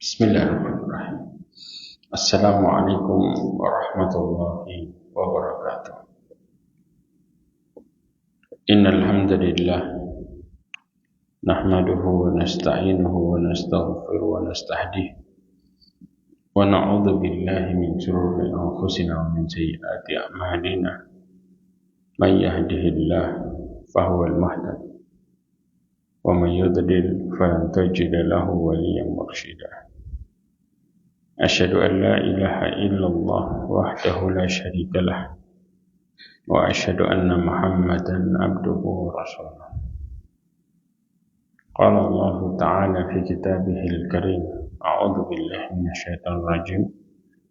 Bismillahirrahmanirrahim. Assalamualaikum warahmatullahi wabarakatuh. Innal hamdalillah nahmaduhu wa nasta'inuhu wa nastaghfiruhu wa nastahdihi wa na'udzu billahi min shururi anfusina wa min sayyiati a'malina. May yahdihillahu fahuwal muhtadi wa may yudlil falan tajida lahu waliyyan mursyida. Asyhadu an la ilaha illallah wahdahu la syarika lah wa asyhadu anna Muhammadan abduhu wa rasuluh. Qala Allah ta'ala fi kitabihil karim, a'udzu billahi minasyaitonir rajim.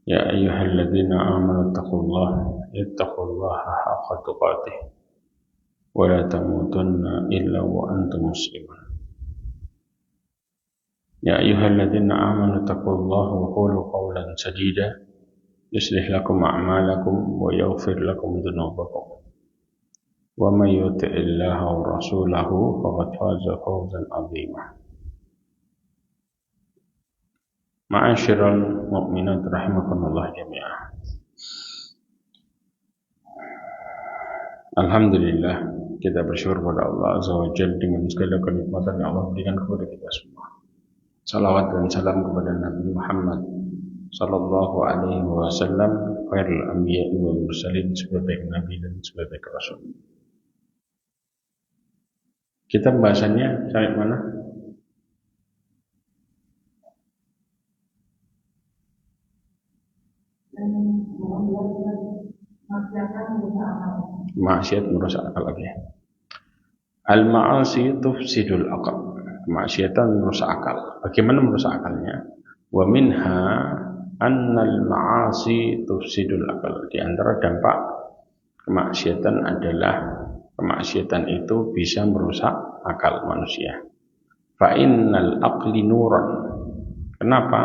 Ya ayyuhalladzina amanu taqullaha haqqa tuqatih wa la tamutunna illa wa antum muslimun. Ya ayyuhalladzina amanu taqullaha wa qulu qawlan sadida yuslih lakum a'malakum wa yaghfir lakum dhunubakum wa may yuti'illaha wa rasulahu faqad faza fawzan 'azima. Ma'asyiral mu'minat rahimakumullah jami'an. Alhamdulillah, kita bersyukur kepada Allah Azza wa Jalla dengan segala kenikmatan yang Allah berikan kepada kita semua. Salawat dan salam kepada Nabi Muhammad sallallahu alaihi wasallam, khairul anbiya'i wal mursalin, sebaik nabi dan sebaik rasul. Kita pembahasannya sampai mana? Maksiat merusak akal lagi. Al-ma'asi tufsidul aqal. Kemaksiatan merusak akal. Bagaimana merusak akalnya? Wa minha annal ma'asi tufsidul akal. Di antara dampak kemaksiatan adalah kemaksiatan itu bisa merusak akal manusia. Fa innal aqli nuran. Kenapa?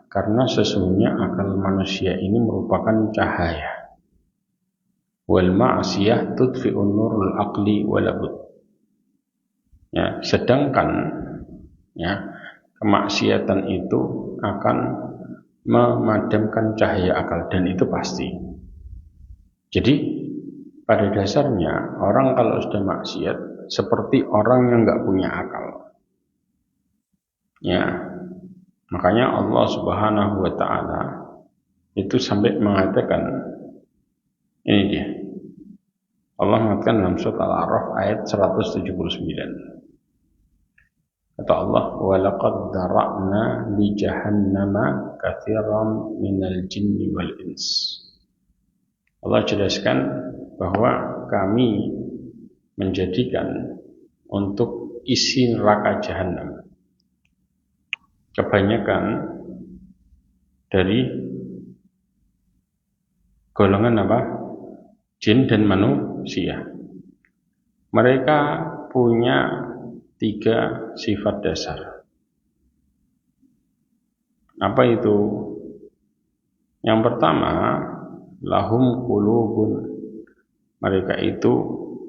Karena sesungguhnya akal manusia ini merupakan cahaya. Wal ma'siyah tudfi'un nurul aqli walabud. Ya, sedangkan kemaksiatan itu akan memadamkan cahaya akal, dan itu pasti. Jadi pada dasarnya orang kalau sudah maksiat seperti orang yang nggak punya akal. Ya, makanya Allah Subhanahu wa Ta'ala itu sampai mengatakan, ini dia. Allah mengatakan dalam surat Al-A'raf ayat 179. Kata Allah, وَلَقَدْ ذَرَأْنَا لِجَهَنَّمَ كَثِيرًا مِنَ الْجِنِّ وَالْإِنسِ. Allah jelaskan bahwa kami menjadikan untuk isi neraka jahanam kebanyakan dari golongan apa? Jin dan manusia. Mereka punya 3 sifat dasar. Apa itu? Yang pertama, lahum qulubun. Mereka itu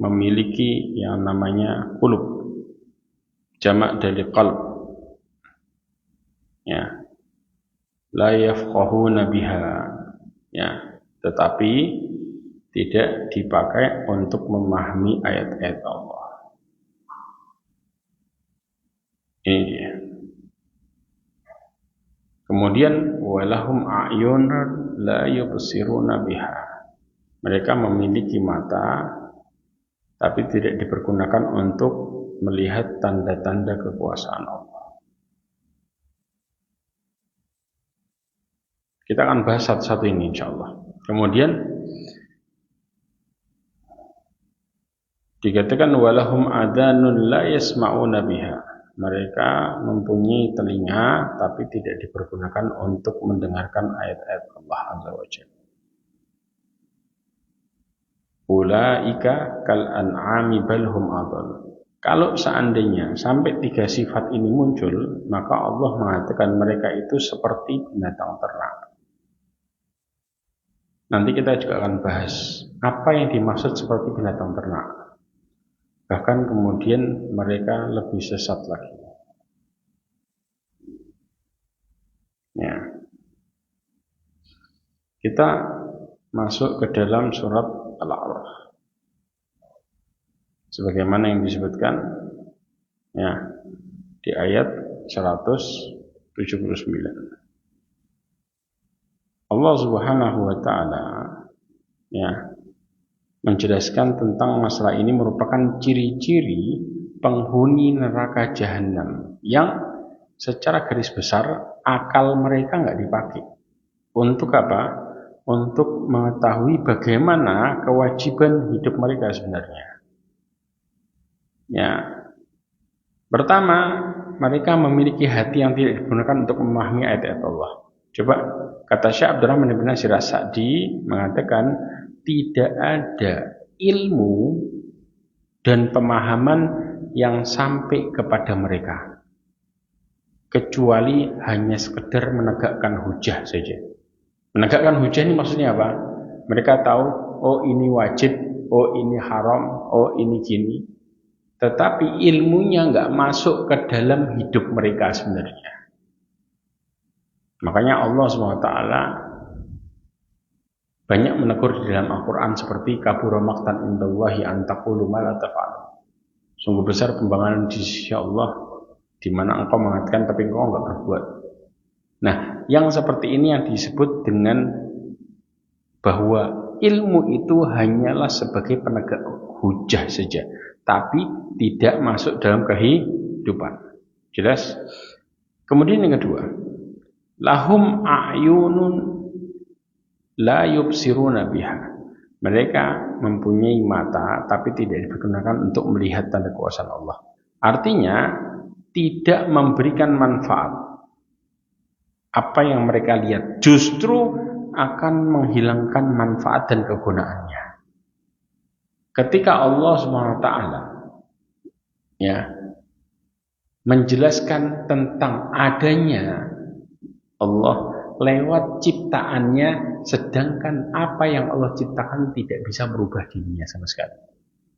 memiliki yang namanya qulub. Jamak dari qalb. Ya. La yafqahuna biha. Ya, tetapi tidak dipakai untuk memahami ayat-ayat Allah. Ini dia. Kemudian walahum a'yun la yubsiruna biha. Mereka memiliki mata tapi tidak dipergunakan untuk melihat tanda-tanda kekuasaan Allah. Kita akan bahas satu-satu ini insyaallah. Kemudian dikatakan walahum adanun la yasma'una biha. Mereka mempunyai telinga tapi tidak dipergunakan untuk mendengarkan ayat-ayat Allah Azza wa Jalla. Ulaika kal an'ami bal hum adall. Kalau seandainya sampai 3 sifat ini muncul, maka Allah mengatakan mereka itu seperti binatang ternak. Nanti kita juga akan bahas apa yang dimaksud seperti binatang ternak. Bahkan kemudian mereka lebih sesat lagi. Ya. Kita masuk ke dalam surat Al-A'raf. Sebagaimana yang disebutkan ya di ayat 179. Allah Subhanahu wa taala ya menjelaskan tentang masalah ini merupakan ciri-ciri penghuni neraka jahanam yang secara garis besar akal mereka nggak dipakai. Untuk apa? Untuk mengetahui bagaimana kewajiban hidup mereka sebenarnya. Ya, pertama, mereka memiliki hati yang tidak digunakan untuk memahami ayat-ayat Allah. Coba, kata Syekh Abdurrahman bin Nasir As-Sa'di mengatakan, tidak ada ilmu dan pemahaman yang sampai kepada mereka, kecuali hanya sekedar menegakkan hujah saja. Menegakkan hujah ini maksudnya apa? Mereka tahu, oh ini wajib, oh ini haram, oh ini gini. Tetapi ilmunya nggak masuk ke dalam hidup mereka sebenarnya. Makanya Allah SWT banyak menegur di dalam Al-Quran seperti kabura maqtan indallahi an taqulu ma la taf'alun. Sungguh besar pembangunan di sisi Allah di mana engkau mengatakan tapi engkau nggak berbuat. Nah, yang seperti ini yang disebut dengan bahwa ilmu itu hanyalah sebagai penegak hujah saja, tapi tidak masuk dalam kehidupan. Jelas? Kemudian yang kedua, lahum a'yunun la yubsiruna biha. Mereka mempunyai mata tapi tidak digunakan untuk melihat tanda kuasa Allah. Artinya tidak memberikan manfaat. Apa yang mereka lihat justru akan menghilangkan manfaat dan kegunaannya. Ketika Allah SWT ya menjelaskan tentang adanya Allah lewat ciptaannya, sedangkan apa yang Allah ciptakan tidak bisa merubah dirinya sama sekali.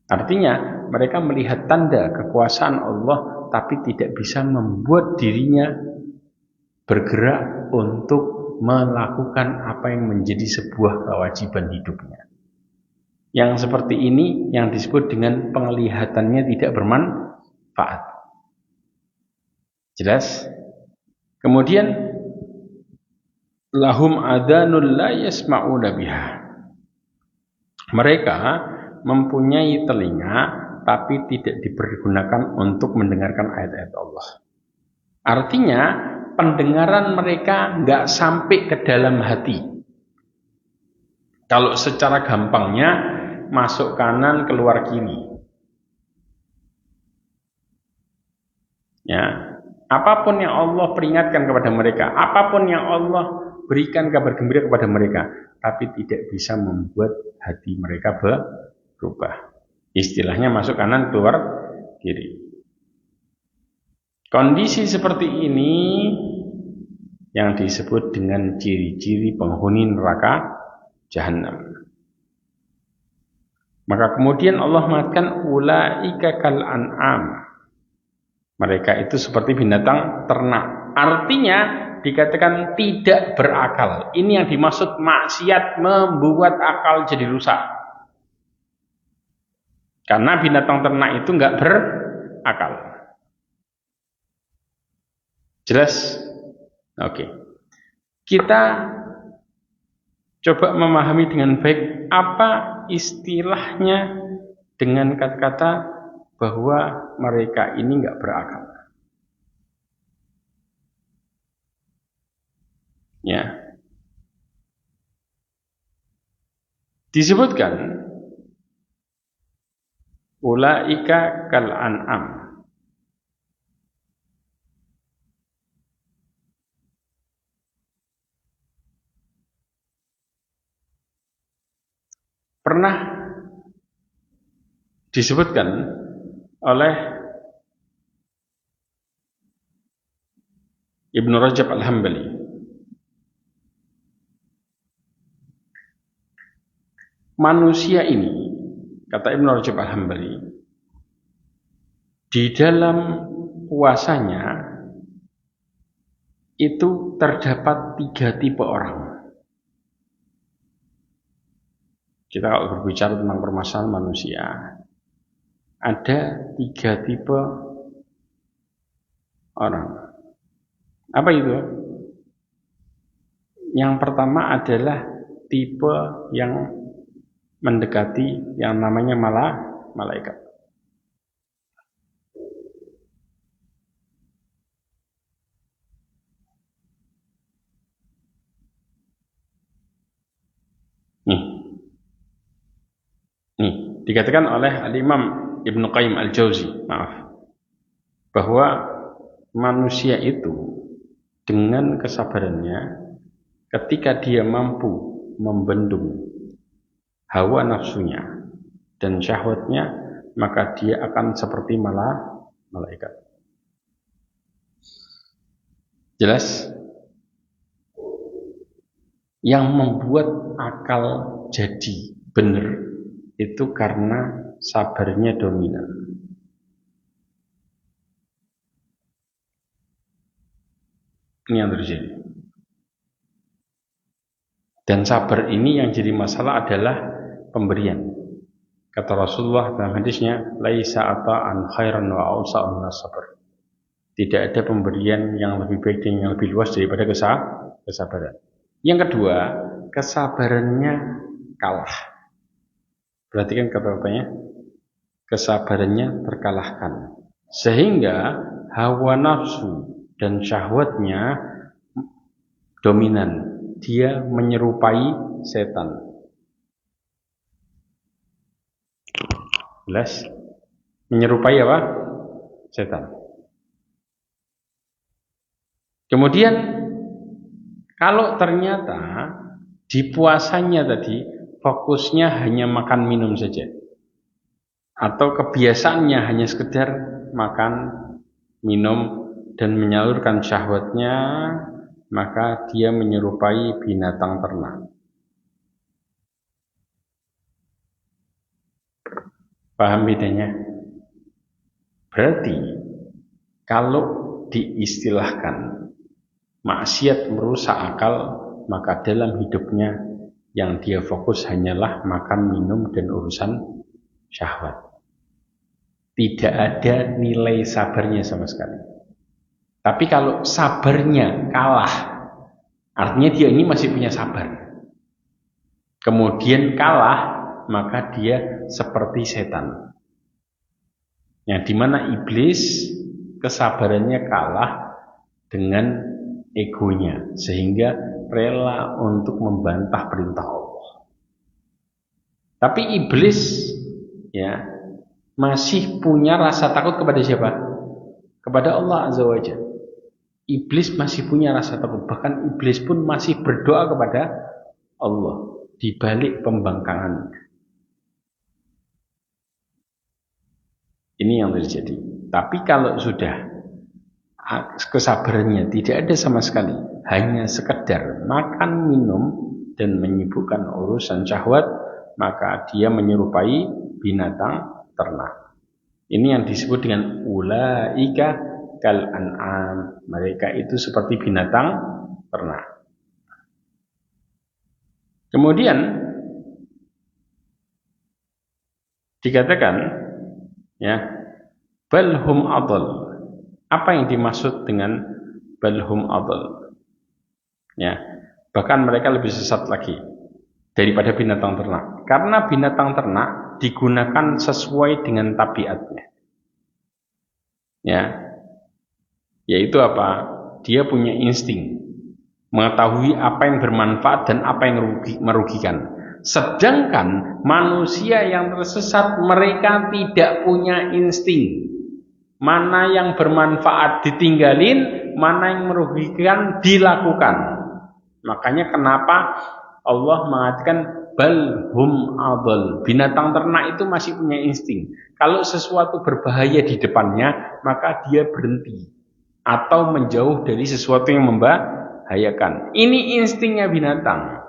Artinya mereka melihat tanda kekuasaan Allah tapi tidak bisa membuat dirinya bergerak untuk melakukan apa yang menjadi sebuah kewajiban hidupnya. Yang seperti ini yang disebut dengan penglihatannya tidak bermanfaat. Jelas? Kemudian lahum adanul la yasma'una biha. Mereka mempunyai telinga tapi tidak dipergunakan untuk mendengarkan ayat-ayat Allah. Artinya pendengaran mereka nggak sampai ke dalam hati. Kalau secara gampangnya masuk kanan keluar kiri. Ya, apapun yang Allah peringatkan kepada mereka, apapun yang Allah berikan kabar gembira kepada mereka, tapi tidak bisa membuat hati mereka berubah. Istilahnya masuk kanan keluar kiri. Kondisi seperti ini yang disebut dengan ciri-ciri penghuni neraka jahanam. Maka kemudian Allah mengatakan ulaika kal an'am. Mereka itu seperti binatang ternak. Artinya dikatakan tidak berakal. Ini yang dimaksud maksiat membuat akal jadi rusak. Karena binatang ternak itu enggak berakal. Jelas? Oke. Kita coba memahami dengan baik apa istilahnya dengan kata-kata bahwa mereka ini enggak berakal. Ya. Disebutkan ulaika kal an'am. Pernah disebutkan oleh Ibnu Rajab Al-Hambali, manusia ini, kata Ibnu Rajab Al-Hambali, di dalam puasanya itu terdapat 3 tipe orang. Kita kalau berbicara tentang permasalahan manusia, ada 3 tipe orang. Apa itu? Yang pertama adalah tipe yang mendekati yang namanya malaikat. Nih, dikatakan oleh Al-Imam Ibnu Qayyim Al-Jauzi, bahwa manusia itu dengan kesabarannya, ketika dia mampu membendung hawa nafsunya dan syahwatnya, maka dia akan seperti malaikat. Jelas? Yang membuat akal jadi benar itu karena sabarnya dominan. Ini yang terjadi. Dan sabar ini yang jadi masalah adalah pemberian. Kata Rasulullah dalam hadisnya, laisa ata'an khairan wa awsa'u minas sabr. Tidak ada pemberian yang lebih baik dan yang lebih luas daripada kesabaran. Yang kedua, kesabarannya kalah. Perhatikan kata-katanya, kesabarannya terkalahkan. Sehingga hawa nafsu dan syahwatnya dominan. Dia menyerupai setan. Jelas? Menyerupai apa? Setan. Kemudian kalau ternyata di puasanya tadi fokusnya hanya makan minum saja, atau kebiasaannya hanya sekedar makan minum dan menyalurkan syahwatnya, maka dia menyerupai binatang ternak. Paham bedanya? Berarti kalau diistilahkan maksiat merusak akal, maka dalam hidupnya yang dia fokus hanyalah makan, minum, dan urusan syahwat. Tidak ada nilai sabarnya sama sekali. Tapi kalau sabarnya kalah, artinya dia ini masih punya sabar. Kemudian kalah, maka dia seperti setan. Yang dimana iblis kesabarannya kalah dengan egonya, sehingga rela untuk membantah perintah Allah. Tapi iblis masih punya rasa takut kepada siapa? Kepada Allah Azza wa Jalla. Iblis masih punya rasa takut. Bahkan iblis pun masih berdoa kepada Allah di balik pembangkangan. Ini yang terjadi. Tapi kalau sudah kesabarannya tidak ada sama sekali, hanya sekedar makan, minum, dan menyibukkan urusan syahwat, maka dia menyerupai binatang ternak. Ini yang disebut dengan ulaika kal an'am. Mereka itu seperti binatang ternak. Kemudian dikatakan balhum adl. Apa yang dimaksud dengan balhum adl? Bahkan mereka lebih sesat lagi daripada binatang ternak. Karena binatang ternak digunakan sesuai dengan tabiatnya. Yaitu apa? Dia punya insting, mengetahui apa yang bermanfaat dan apa yang merugikan. Sedangkan manusia yang tersesat, mereka tidak punya insting. Mana yang bermanfaat ditinggalin, mana yang merugikan dilakukan. Makanya kenapa Allah mengatakan balhum adl. Binatang ternak itu masih punya insting. Kalau sesuatu berbahaya di depannya, maka dia berhenti atau menjauh dari sesuatu yang membahayakan. Ini instingnya binatang.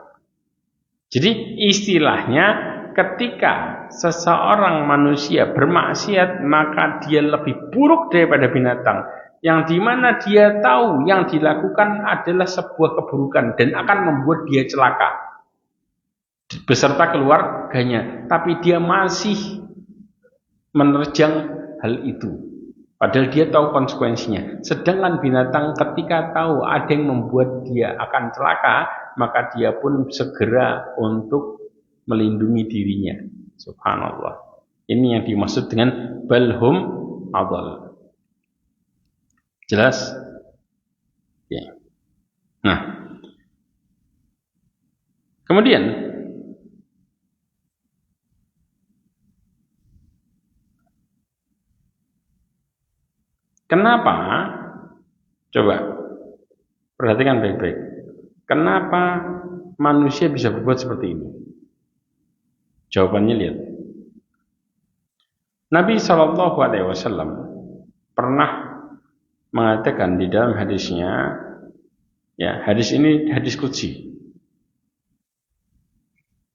Jadi istilahnya, ketika seseorang manusia bermaksiat, maka dia lebih buruk daripada binatang. yang dimana dia tahu yang dilakukan adalah sebuah keburukan dan akan membuat dia celaka beserta keluarganya, tapi dia masih menerjang hal itu padahal dia tahu konsekuensinya. Sedangkan binatang ketika tahu ada yang membuat dia akan celaka, maka dia pun segera untuk melindungi dirinya. Subhanallah. Ini yang dimaksud dengan balhum adal. Jelas? Ya. Nah, kemudian kenapa? Coba perhatikan baik-baik. Kenapa manusia bisa berbuat seperti ini? Jawabannya lihat. Nabi SAW pernah mengatakan di dalam hadisnya, ya, hadis ini hadis qudsi.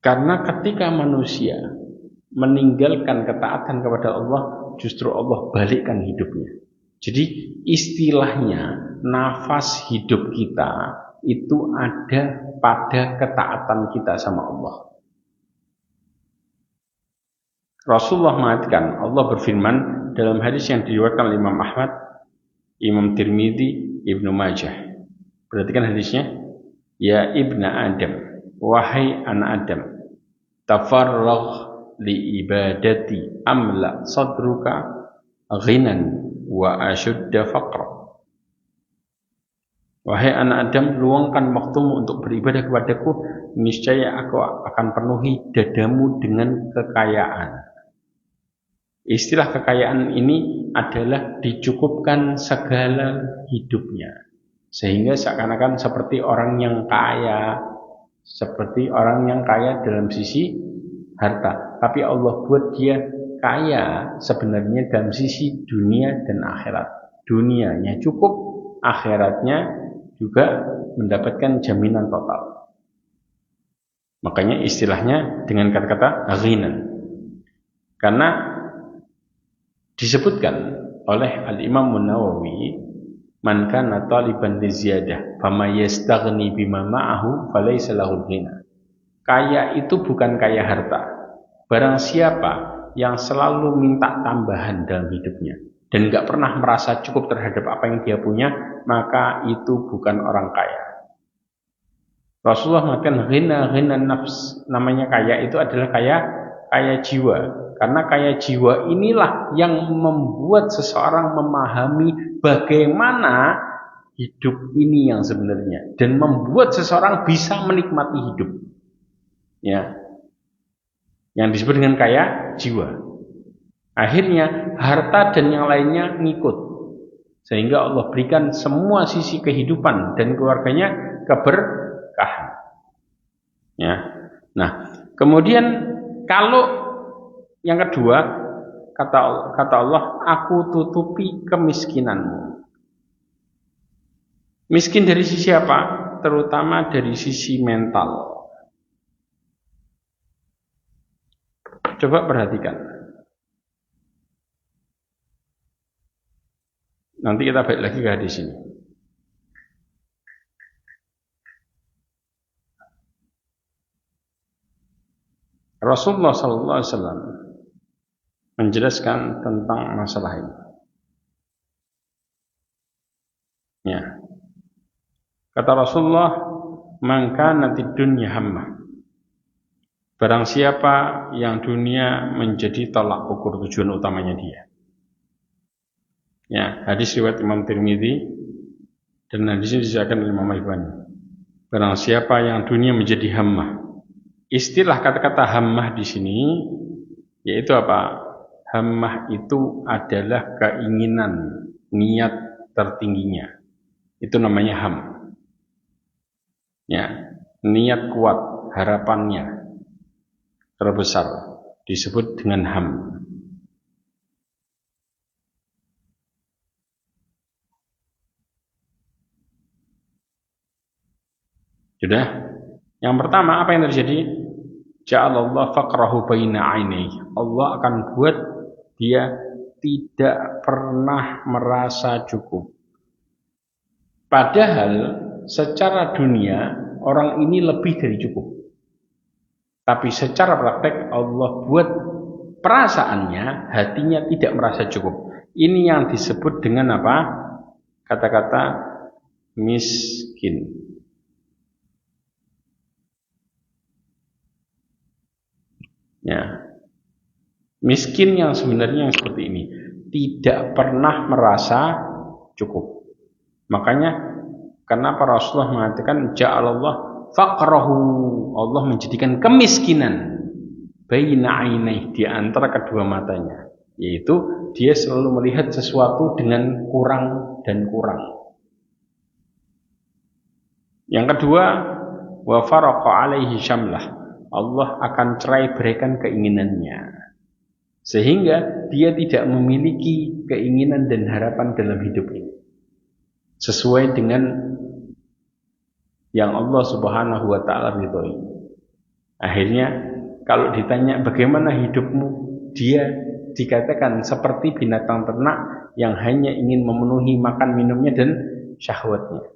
Karena ketika manusia meninggalkan ketaatan kepada Allah, justru Allah balikkan hidupnya. Jadi istilahnya nafas hidup kita itu ada pada ketaatan kita sama Allah. Rasulullah mengatakan, Allah berfirman dalam hadis yang diriwayatkan oleh Imam Ahmad, Imam Tirmidzi, Ibnu Majah. Perhatikan hadisnya. Ya ibna Adam, wahai anak Adam, tafarragh li ibadati amla sadruka ghinan wa ashudda faqra. Wahai anak Adam, luangkan waktumu untuk beribadah kepadaku, niscaya aku akan penuhi dadamu dengan kekayaan. Istilah kekayaan ini adalah dicukupkan segala hidupnya, sehingga seakan-akan seperti orang yang kaya, seperti orang yang kaya dalam sisi harta, tapi Allah buat dia kaya sebenarnya dalam sisi dunia dan akhirat. Dunianya cukup, akhiratnya juga mendapatkan jaminan total. Makanya istilahnya dengan kata-kata ghinan. Karena disebutkan oleh Al-Imam An-Nawawi, man kana taliban li ziyadah fama yastaghni bima ma'ahu falaysa lahu ghina. Kaya itu bukan kaya harta. Barang siapa yang selalu minta tambahan dalam hidupnya dan enggak pernah merasa cukup terhadap apa yang dia punya, maka itu bukan orang kaya. Rasulullah mengatakan ghina nafs, namanya kaya itu adalah kaya jiwa. Karena kaya jiwa inilah yang membuat seseorang memahami bagaimana hidup ini yang sebenarnya, dan membuat seseorang bisa menikmati hidup. Ya, yang disebut dengan kaya jiwa. Akhirnya harta dan yang lainnya ngikut, sehingga Allah berikan semua sisi kehidupan dan keluarganya keberkahan. Ya, nah kemudian kalau yang kedua, kata Allah, aku tutupi kemiskinanmu. Miskin dari sisi apa? Terutama dari sisi mental. Coba perhatikan. Nanti kita balik lagi ke hadis ini. Rasulullah SAW menjelaskan tentang masalah ini. Ya. Kata Rasulullah, "Man kana fid dunya hammah." Barang siapa yang dunia menjadi tolak ukur tujuan utamanya dia. Ya, hadis riwayat Imam Tirmidzi dan hadis ini disahkan oleh Imam Al-Albani. Barang siapa yang dunia menjadi hammah. Istilah kata-kata hammah di sini yaitu apa? Hammah itu adalah keinginan, niat tertingginya. Itu namanya ham. Ya, niat kuat, harapannya terbesar disebut dengan ham. Sudah? Yang pertama apa yang terjadi? Ja'alallahu faqrahu baina 'ainaihi. Allah akan buat dia tidak pernah merasa cukup. Padahal secara dunia orang ini lebih dari cukup. Tapi secara praktek Allah buat perasaannya, hatinya tidak merasa cukup. Ini yang disebut dengan apa? Kata-kata miskin. Ya. Miskin yang sebenarnya yang seperti ini, tidak pernah merasa cukup. Makanya kenapa Rasulullah mengatakan ja'alallah faqrahu, Allah menjadikan kemiskinan baina ainaih, di antara kedua matanya, yaitu dia selalu melihat sesuatu dengan kurang dan kurang. Yang kedua, wa faraqa alaihi syamlah, Allah akan cerai beraikan keinginannya, sehingga dia tidak memiliki keinginan dan harapan dalam hidup ini sesuai dengan yang Allah Subhanahu wa taala ridhoi. Akhirnya kalau ditanya bagaimana hidupmu, dia dikatakan seperti binatang ternak yang hanya ingin memenuhi makan minumnya dan syahwatnya.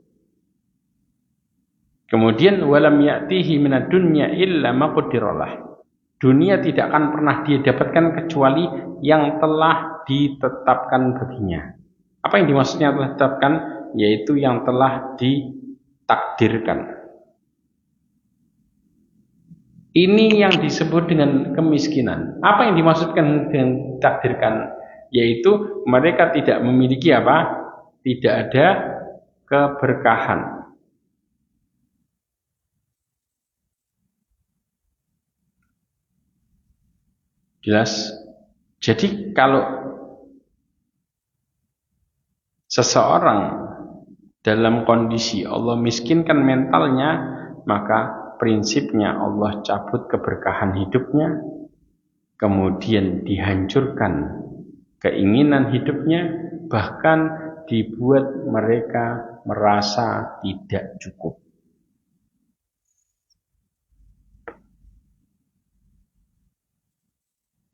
Kemudian walam ya'tihi minad dunya illa ma qaddaralah. Dunia tidak akan pernah dia dapatkan kecuali yang telah ditetapkan baginya. Apa yang dimaksudnya telah ditetapkan? Yaitu yang telah ditakdirkan. Ini yang disebut dengan kemiskinan. Apa yang dimaksudkan dengan takdirkan? Yaitu mereka tidak memiliki apa? Tidak ada keberkahan. Jelas? Jadi kalau seseorang dalam kondisi Allah miskinkan mentalnya, maka prinsipnya Allah cabut keberkahan hidupnya, kemudian dihancurkan keinginan hidupnya, bahkan dibuat mereka merasa tidak cukup.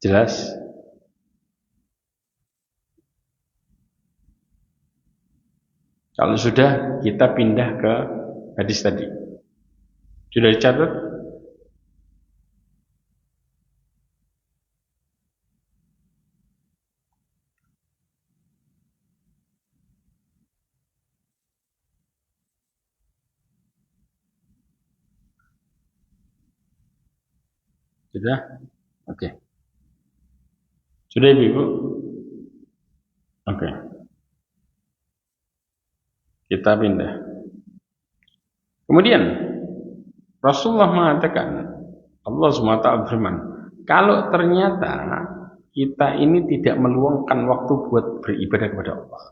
Jelas? Kalau sudah, kita pindah ke hadis tadi. Sudah dicatat? Sudah? Oke. Sudah Ibu? Oke. Kita pindah. Kemudian Rasulullah mengatakan, Allah SWT berfirman, kalau ternyata kita ini tidak meluangkan waktu buat beribadah kepada Allah,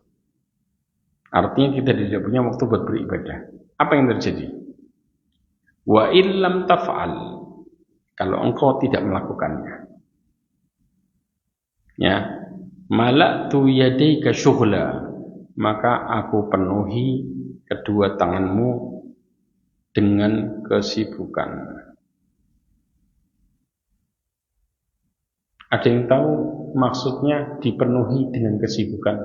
artinya kita tidak punya waktu buat beribadah, apa yang terjadi? Wa illam taf'al, kalau engkau tidak melakukannya, ya, malaktu yadayka syughla, maka aku penuhi kedua tanganmu dengan kesibukan. Ada yang tahu maksudnya dipenuhi dengan kesibukan?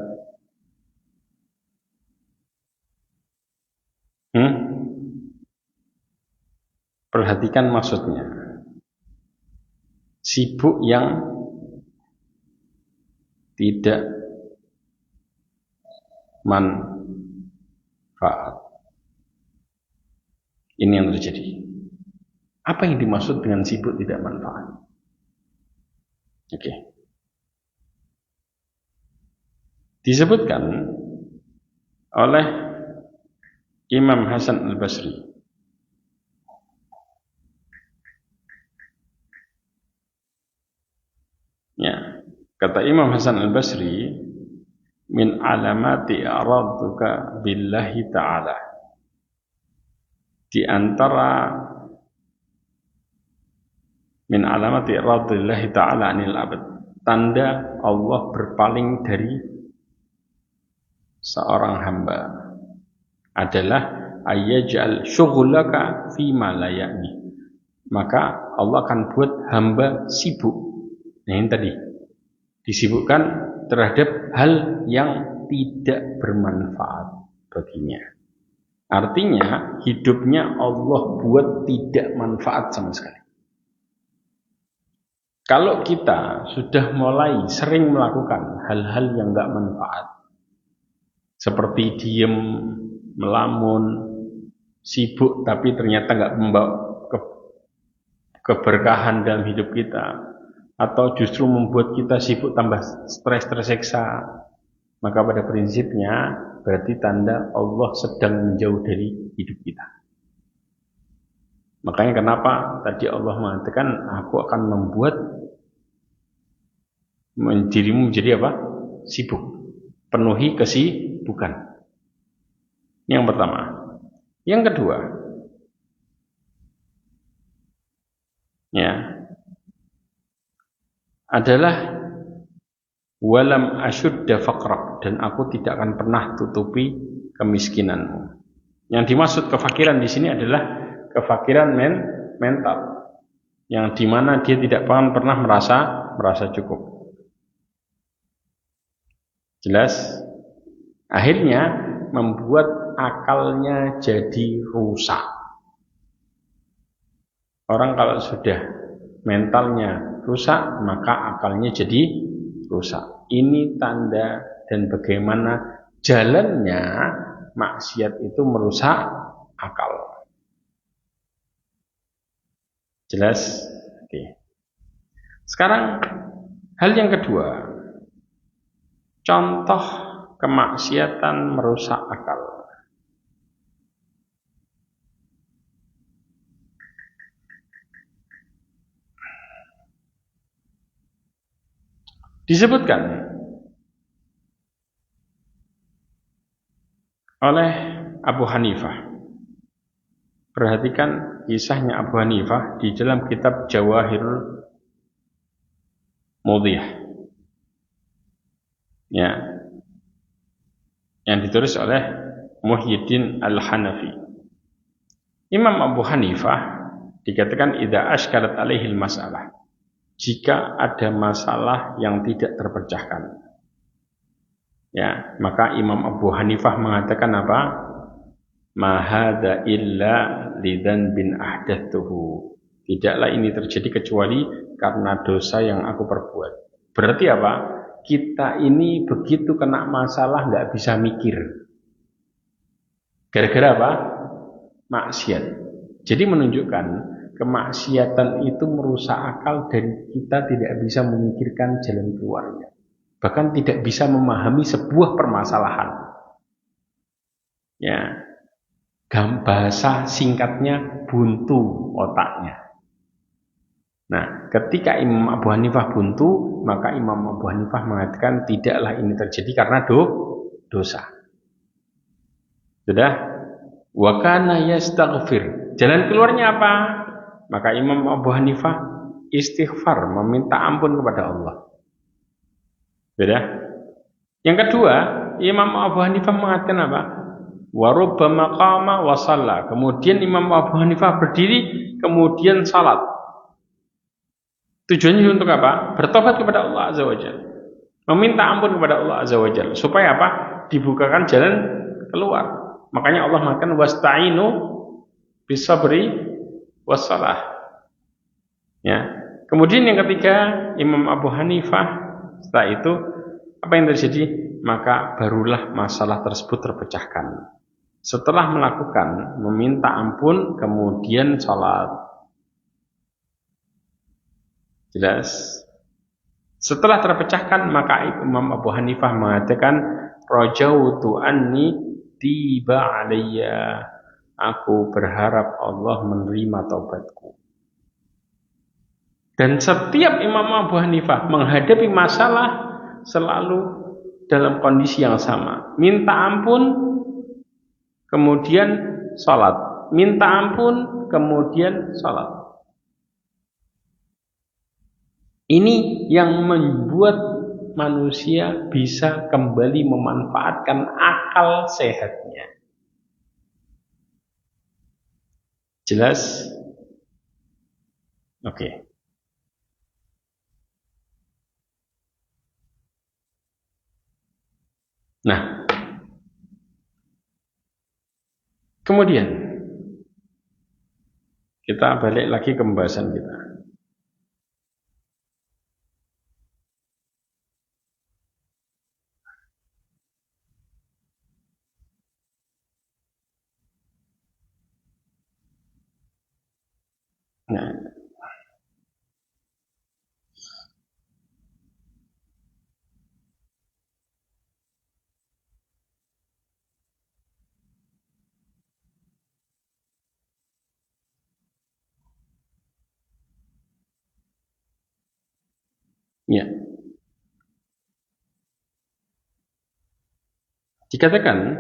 Perhatikan maksudnya. Sibuk yang tidak manfaat. Ini yang terjadi. Apa yang dimaksud dengan sibuk tidak manfaat? Oke. Disebutkan oleh Imam Hasan Al-Basri. Ya, kata Imam Hasan Al-Basri, min alamati a'raduka billahi ta'ala, di antara min alamati a'radillahi ta'ala anil abad, tanda Allah berpaling dari seorang hamba adalah ayyaj'al syughlaka fima la ya'ni, maka Allah akan buat hamba sibuk. Nah, ini tadi disibukkan terhadap hal yang tidak bermanfaat baginya. Artinya hidupnya Allah buat tidak manfaat sama sekali. Kalau kita sudah mulai sering melakukan hal-hal yang nggak manfaat, seperti diem, melamun, sibuk tapi ternyata nggak membawa keberkahan dalam hidup kita, atau justru membuat kita sibuk tambah stres tersiksa, maka pada prinsipnya berarti tanda Allah sedang menjauh dari hidup kita. Makanya kenapa tadi Allah mengatakan aku akan membuat dirimu menjadi apa? Sibuk. Penuhi kesibukan. Ini yang pertama. Yang kedua, ya, adalah walam asyudda faqrak, dan aku tidak akan pernah tutupi kemiskinanmu. Yang dimaksud kefakiran di sini adalah kefakiran mental, yang dimana dia tidak akan pernah merasa cukup. Jelas? Akhirnya membuat akalnya jadi rusak. Orang kalau sudah mentalnya rusak, maka akalnya jadi rusak. Ini tanda dan bagaimana jalannya maksiat itu merusak akal. Jelas? Oke. Sekarang hal yang kedua, contoh kemaksiatan merusak akal. Disebutkan oleh Abu Hanifah. Perhatikan kisahnya Abu Hanifah di dalam kitab Jawahirul Mudhiyah, ya, yang ditulis oleh Muhyiddin Al-Hanafi. Imam Abu Hanifah dikatakan idza ashkalat alaihil masalah, jika ada masalah yang tidak terpecahkan, ya, maka Imam Abu Hanifah mengatakan apa? Ma hadza illa lidzan bin ahdatsuhu. Tidaklah ini terjadi kecuali karena dosa yang aku perbuat. Berarti apa? Kita ini begitu kena masalah nggak bisa mikir. Gara-gara apa? Maksiat. Jadi menunjukkan kemaksiatan itu merusak akal dan kita tidak bisa memikirkan jalan keluarnya. Bahkan tidak bisa memahami sebuah permasalahan. Ya, bahasa singkatnya buntu otaknya. Nah, ketika Imam Abu Hanifah buntu, maka Imam Abu Hanifah mengatakan tidaklah ini terjadi karena dosa. Sudah? Wa kana yastaghfir. Jalan keluarnya apa? Maka Imam Abu Hanifah istighfar, meminta ampun kepada Allah. Sudah? Yang kedua, Imam Abu Hanifah mengatakan apa? Wa rubbama qama wa shalla. Kemudian Imam Abu Hanifah berdiri, kemudian salat. Tujuannya untuk apa? Bertobat kepada Allah Azza wa Jalla. Meminta ampun kepada Allah Azza wa Jalla. Supaya apa? Dibukakan jalan keluar. Makanya Allah mengatakan wasta'inu bisabri wassalah. Ya. Kemudian yang ketiga, Imam Abu Hanifah setelah itu apa yang terjadi? Maka barulah masalah tersebut terpecahkan. Setelah melakukan meminta ampun, kemudian salat. Jelas? Setelah terpecahkan, maka Imam Abu Hanifah mengatakan rajautu anni tiba alayya. Aku berharap Allah menerima taubatku. Dan setiap Imam Abu Hanifah menghadapi masalah selalu dalam kondisi yang sama. Minta ampun, kemudian salat. Minta ampun, kemudian salat. Ini yang membuat manusia bisa kembali memanfaatkan akal sehatnya. Jelas? Oke. Nah, Kemudian kita balik lagi ke pembahasan kita. Nah, ya, dikatakan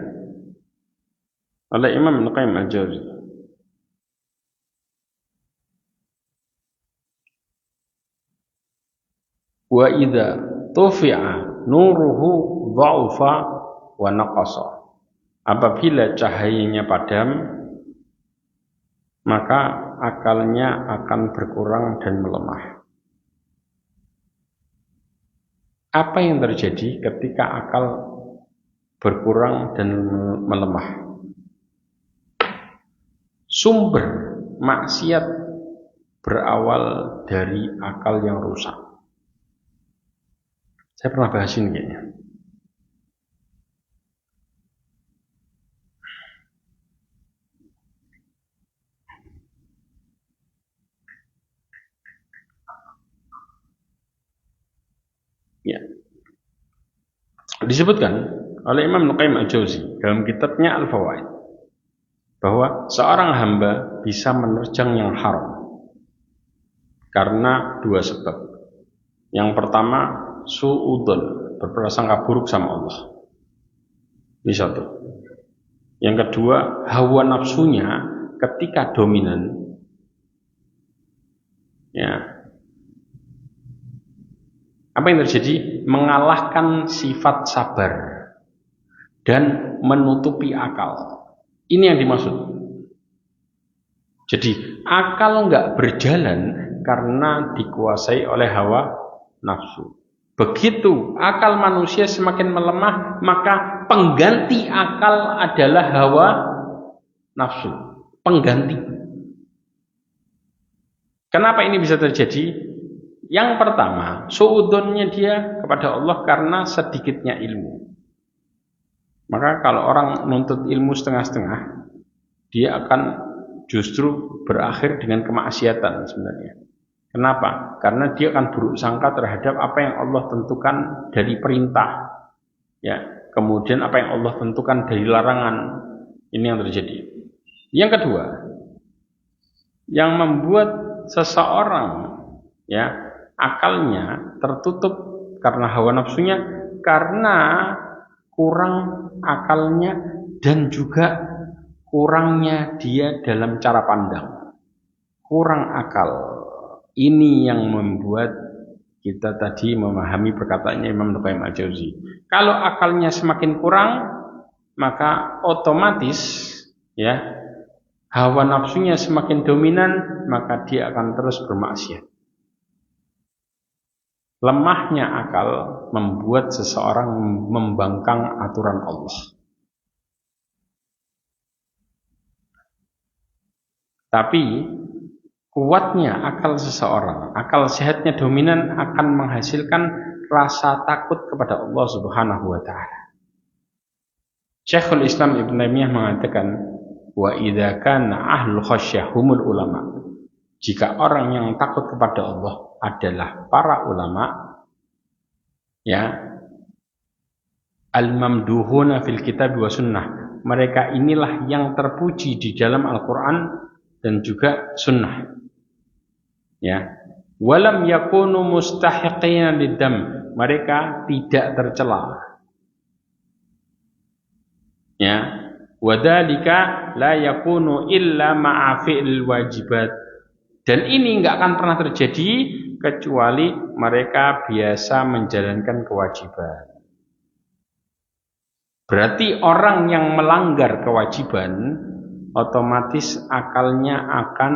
oleh Imam Ibnu Qayyim al-Jauziyah, wa idza tufi'a nuruhu dha'ufa wa naqasa. Apabila cahayanya padam, maka akalnya akan berkurang dan melemah. Apa yang terjadi ketika akal berkurang dan melemah? Sumber maksiat berawal dari akal yang rusak. Saya pernah bahas ini kayaknya. Ya. Disebutkan oleh Imam Ibnu Qayyim al-Jauziyah dalam kitabnya Al-Fawaid bahwa seorang hamba bisa menerjang yang haram karena dua sebab. Yang pertama, su'udzon, berprasangka buruk sama Allah. Ini satu. Yang kedua, hawa nafsunya ketika dominan, ya, apa yang terjadi? Mengalahkan sifat sabar dan menutupi akal. Ini yang dimaksud. Jadi akal nggak berjalan karena dikuasai oleh hawa nafsu. Begitu akal manusia semakin melemah, maka pengganti akal adalah hawa nafsu. Pengganti. Kenapa ini bisa terjadi? Yang pertama, su'udonnya dia kepada Allah karena sedikitnya ilmu. Maka kalau orang menuntut ilmu setengah-setengah, dia akan justru berakhir dengan kemaksiatan sebenarnya. Kenapa? Karena dia akan buruk sangka terhadap apa yang Allah tentukan dari perintah. Ya, kemudian apa yang Allah tentukan dari larangan. Ini yang terjadi. Yang kedua, yang membuat seseorang, ya, akalnya tertutup karena hawa nafsunya, karena kurang akalnya dan juga kurangnya dia dalam cara pandang. Kurang akal. Ini yang membuat kita tadi memahami perkataannya Imam Ibnu Qayyim al-Jauziyah. Kalau akalnya semakin kurang, maka otomatis, ya, hawa nafsunya semakin dominan, maka dia akan terus bermaksiat. Lemahnya akal membuat seseorang membangkang aturan Allah. Tapi kuatnya akal seseorang, akal sehatnya dominan akan menghasilkan rasa takut kepada Allah Subhanahu wa taala. Syekhul Islam Ibnu Taimiyah mengatakan, wa idza kana ahlul khasyah humul ulama. Jika orang yang takut kepada Allah adalah para ulama, ya, al-mamduhuna fil kitab wa sunnah, mereka inilah yang terpuji di dalam Al-Quran dan juga sunnah, ya, walam yakunu mustahiqina lidam, mereka tidak tercela, ya, wadhalika la yakunu illa ma'a fi'l wajibat, dan ini nggak akan pernah terjadi kecuali mereka biasa menjalankan kewajiban. Berarti orang yang melanggar kewajiban, otomatis akalnya akan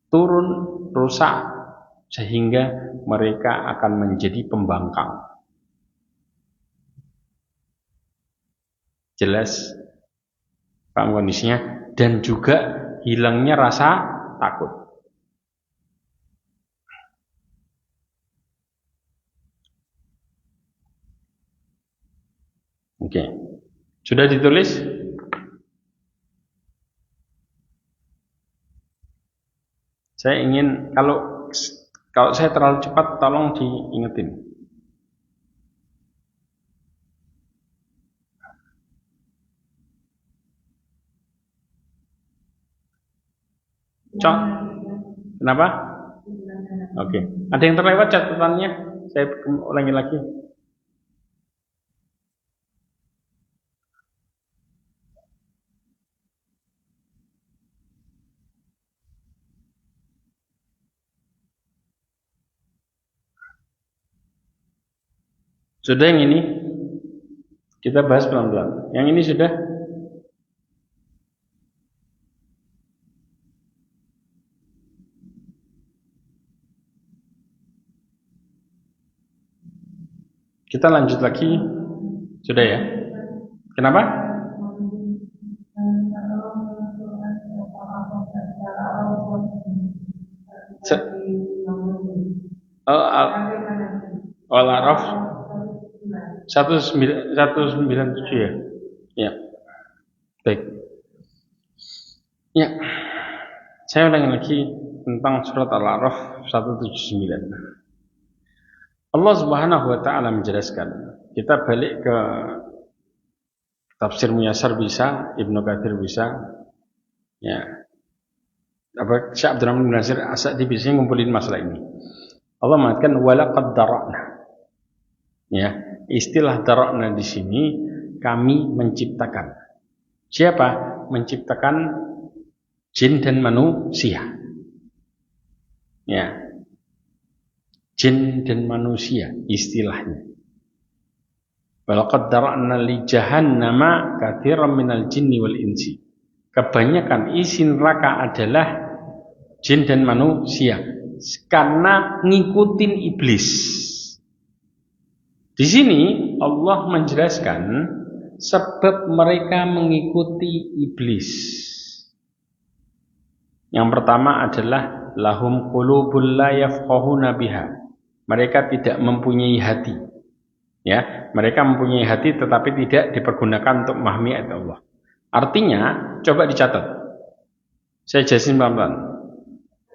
turun, rusak, sehingga mereka akan menjadi pembangkang. Jelas? Paham kondisinya? Dan juga hilangnya rasa takut. Oke. Sudah ditulis? Saya ingin kalau saya terlalu cepat tolong diingetin. Cok. Kenapa? Oke. Ada yang terlewat catatannya? Saya ulangi lagi. Sudah yang ini? Kita bahas pelan-pelan. Yang ini sudah? Kita lanjut lagi. Sudah ya? Kenapa? Al-A'raf 197 ya? Ya. Baik. Ya. Saya ulangi lagi tentang surat Al-A'raf 179. Allah Subhanahu wa taala menjelaskan. Kita balik ke tafsir Muyassar bisa, Ibnu Katsir bisa. Ya. Syekh Abdurrahman bin Nasir As-Sa'di bisa ngumpulin masalah ini. Allah mengatakan walaqad dara'na. Ya, istilah dara'na di sini kami menciptakan. Siapa? Menciptakan jin dan manusia. Ya. Jin dan manusia istilahnya. Walaqad dara'na li jahannama katsiran minal jinni wal insi. Kebanyakan isi neraka adalah jin dan manusia karena ngikutin iblis. Di sini Allah menjelaskan sebab mereka mengikuti iblis. Yang pertama adalah lahum qulubul la yafqahuna biha. Mereka tidak mempunyai hati. Ya, mereka mempunyai hati tetapi tidak dipergunakan untuk memahami ayat Allah. Artinya, coba dicatat. Saya jelasin pelan-pelan.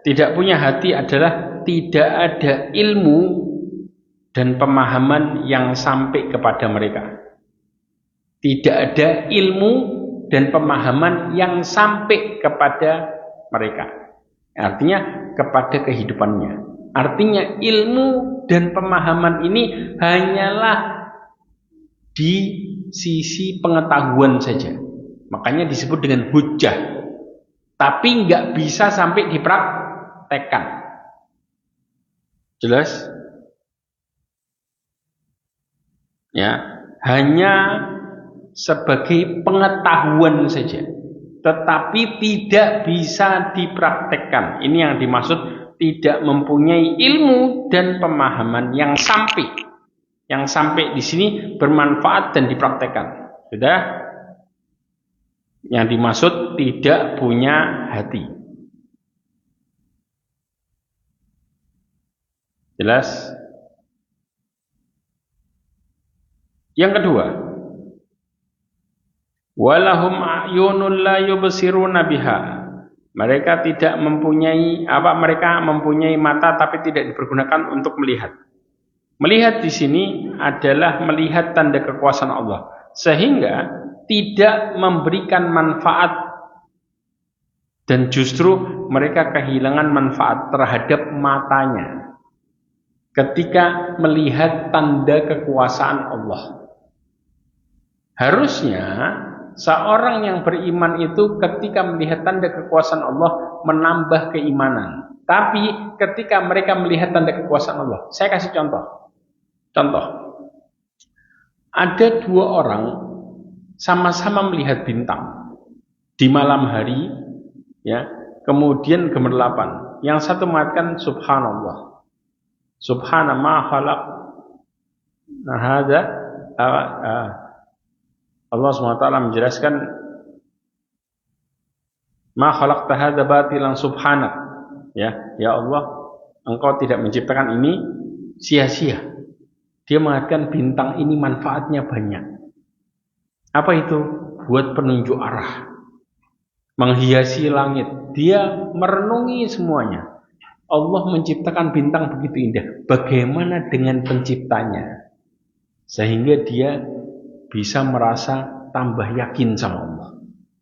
Tidak punya hati adalah tidak ada ilmu dan pemahaman yang sampai kepada mereka. Tidak ada ilmu dan pemahaman yang sampai kepada mereka. Artinya kepada kehidupannya. Artinya ilmu dan pemahaman ini hanyalah di sisi pengetahuan saja. Makanya disebut dengan hujjah. Tapi nggak bisa sampai dipraktekkan. Jelas? Ya, hanya sebagai pengetahuan saja. Tetapi tidak bisa dipraktekkan. Ini yang dimaksud tidak mempunyai ilmu dan pemahaman yang sampai. Yang sampai di sini bermanfaat dan dipraktekkan. Sudah? Yang dimaksud tidak punya hati. Jelas? Yang kedua, walahum a'yunun la yubsiruna biha. Mereka tidak mempunyai mereka mempunyai mata tapi tidak dipergunakan untuk melihat. Melihat di sini adalah melihat tanda kekuasaan Allah, sehingga tidak memberikan manfaat dan justru mereka kehilangan manfaat terhadap matanya ketika melihat tanda kekuasaan Allah. Harusnya seorang yang beriman itu ketika melihat tanda kekuasaan Allah menambah keimanan. Tapi ketika mereka melihat tanda kekuasaan Allah, saya kasih contoh. Ada dua orang sama-sama melihat bintang di malam hari, ya. Kemudian gemerlapan. Yang satu mengatakan subhanallah. Subhana ma khalaq. Nah, ada Allah SWT menjelaskan Ma khalaqta hadza batilan subhanak. Ya Allah, Engkau tidak menciptakan ini sia-sia. Dia mengatakan bintang ini manfaatnya banyak. Apa itu? Buat penunjuk arah, menghiasi langit. Dia merenungi semuanya. Allah menciptakan bintang begitu indah. Bagaimana dengan penciptanya? Sehingga dia bisa merasa tambah yakin sama Allah.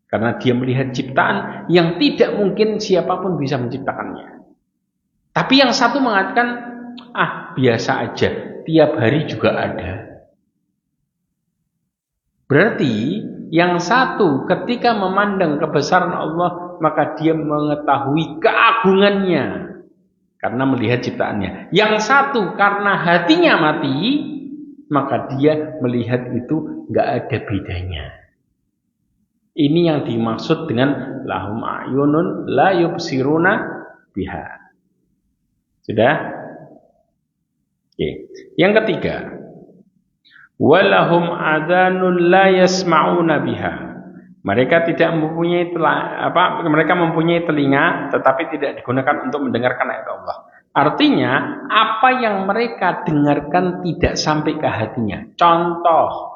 Karena dia melihat ciptaan yang tidak mungkin siapapun bisa menciptakannya. Tapi yang satu mengatakan, biasa aja, tiap hari juga ada. Berarti yang satu ketika memandang kebesaran Allah, maka dia mengetahui keagungannya karena melihat ciptaannya. Yang satu karena hatinya mati, maka dia melihat itu nggak ada bedanya. Ini yang dimaksud dengan lahum ayunun la yubsiruna biha. Sudah? Oke. Yang ketiga, walahum adhanun la yasma'una biha. Mereka tidak mempunyai mereka mempunyai telinga tetapi tidak digunakan untuk mendengarkan ayat Allah. Artinya, apa yang mereka dengarkan tidak sampai ke hatinya. Contoh,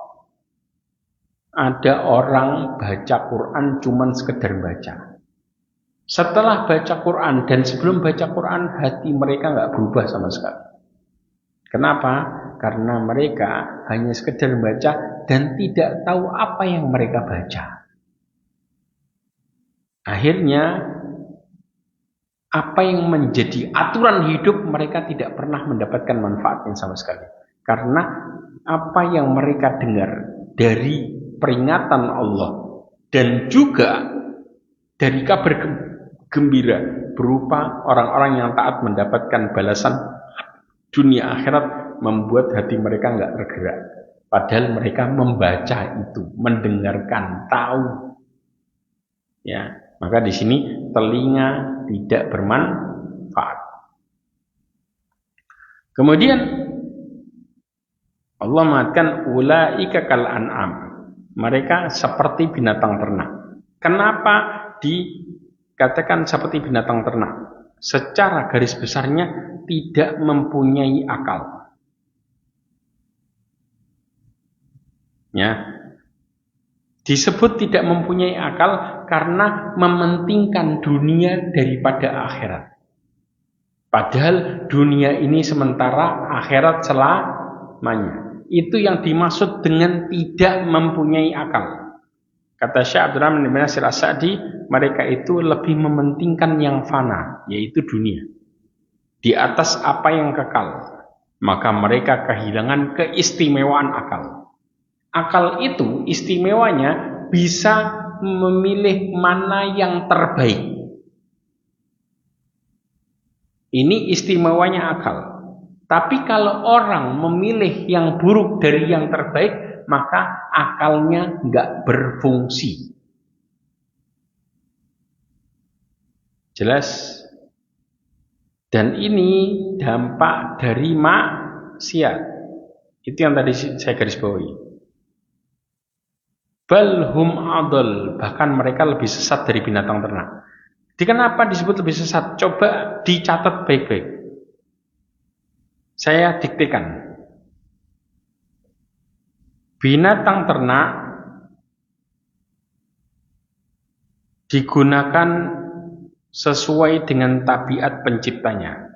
ada orang baca Quran cuman sekedar baca. Setelah baca Quran dan sebelum baca Quran, hati mereka nggak berubah sama sekali. Kenapa? Karena mereka hanya sekedar baca dan tidak tahu apa yang mereka baca. Akhirnya, apa yang menjadi aturan hidup mereka tidak pernah mendapatkan manfaatnya sama sekali. Karena apa yang mereka dengar dari peringatan Allah dan juga dari kabar gembira berupa orang-orang yang taat mendapatkan balasan dunia akhirat, membuat hati mereka nggak tergerak. Padahal mereka membaca itu, mendengarkan, tahu. Ya, maka di sini telinga tidak bermanfaat. Kemudian Allah mengatakan ulaika kal an'am. Mereka seperti binatang ternak. Kenapa dikatakan seperti binatang ternak? Secara garis besarnya tidak mempunyai akal. Ya. Disebut tidak mempunyai akal karena mementingkan dunia daripada akhirat. Padahal dunia ini sementara, akhirat selamanya. Itu yang dimaksud dengan tidak mempunyai akal. Kata Syekh Abdurrahman bin Nasir As-Sa'di, mereka itu lebih mementingkan yang fana, yaitu dunia, di atas apa yang kekal. Maka mereka kehilangan keistimewaan akal. Akal itu istimewanya bisa memilih mana yang terbaik. Ini istimewanya akal. Tapi kalau orang memilih yang buruk dari yang terbaik, maka akalnya nggak berfungsi. Jelas? Dan ini dampak dari maksiat. Itu yang tadi saya garis bawahi. Balhum adol, bahkan mereka lebih sesat dari binatang ternak. Kenapa disebut lebih sesat? Coba dicatat baik-baik. Saya diktekan. Binatang ternak digunakan sesuai dengan tabiat penciptanya.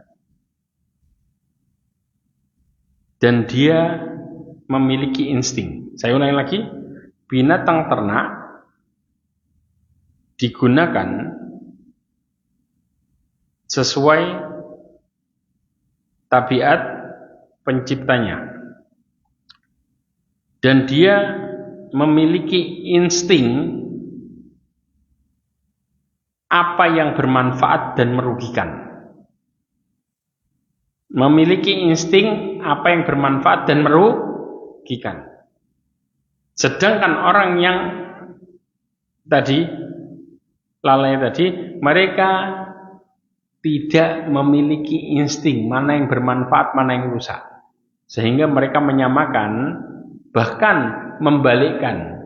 Dan dia memiliki insting. Saya ulangi lagi. Binatang ternak digunakan sesuai tabiat penciptanya. Dan dia memiliki insting apa yang bermanfaat dan merugikan. Memiliki insting apa yang bermanfaat dan merugikan. Sedangkan orang yang tadi lalai tadi, mereka tidak memiliki insting mana yang bermanfaat, mana yang rusak. Sehingga mereka menyamakan, bahkan membalikkan.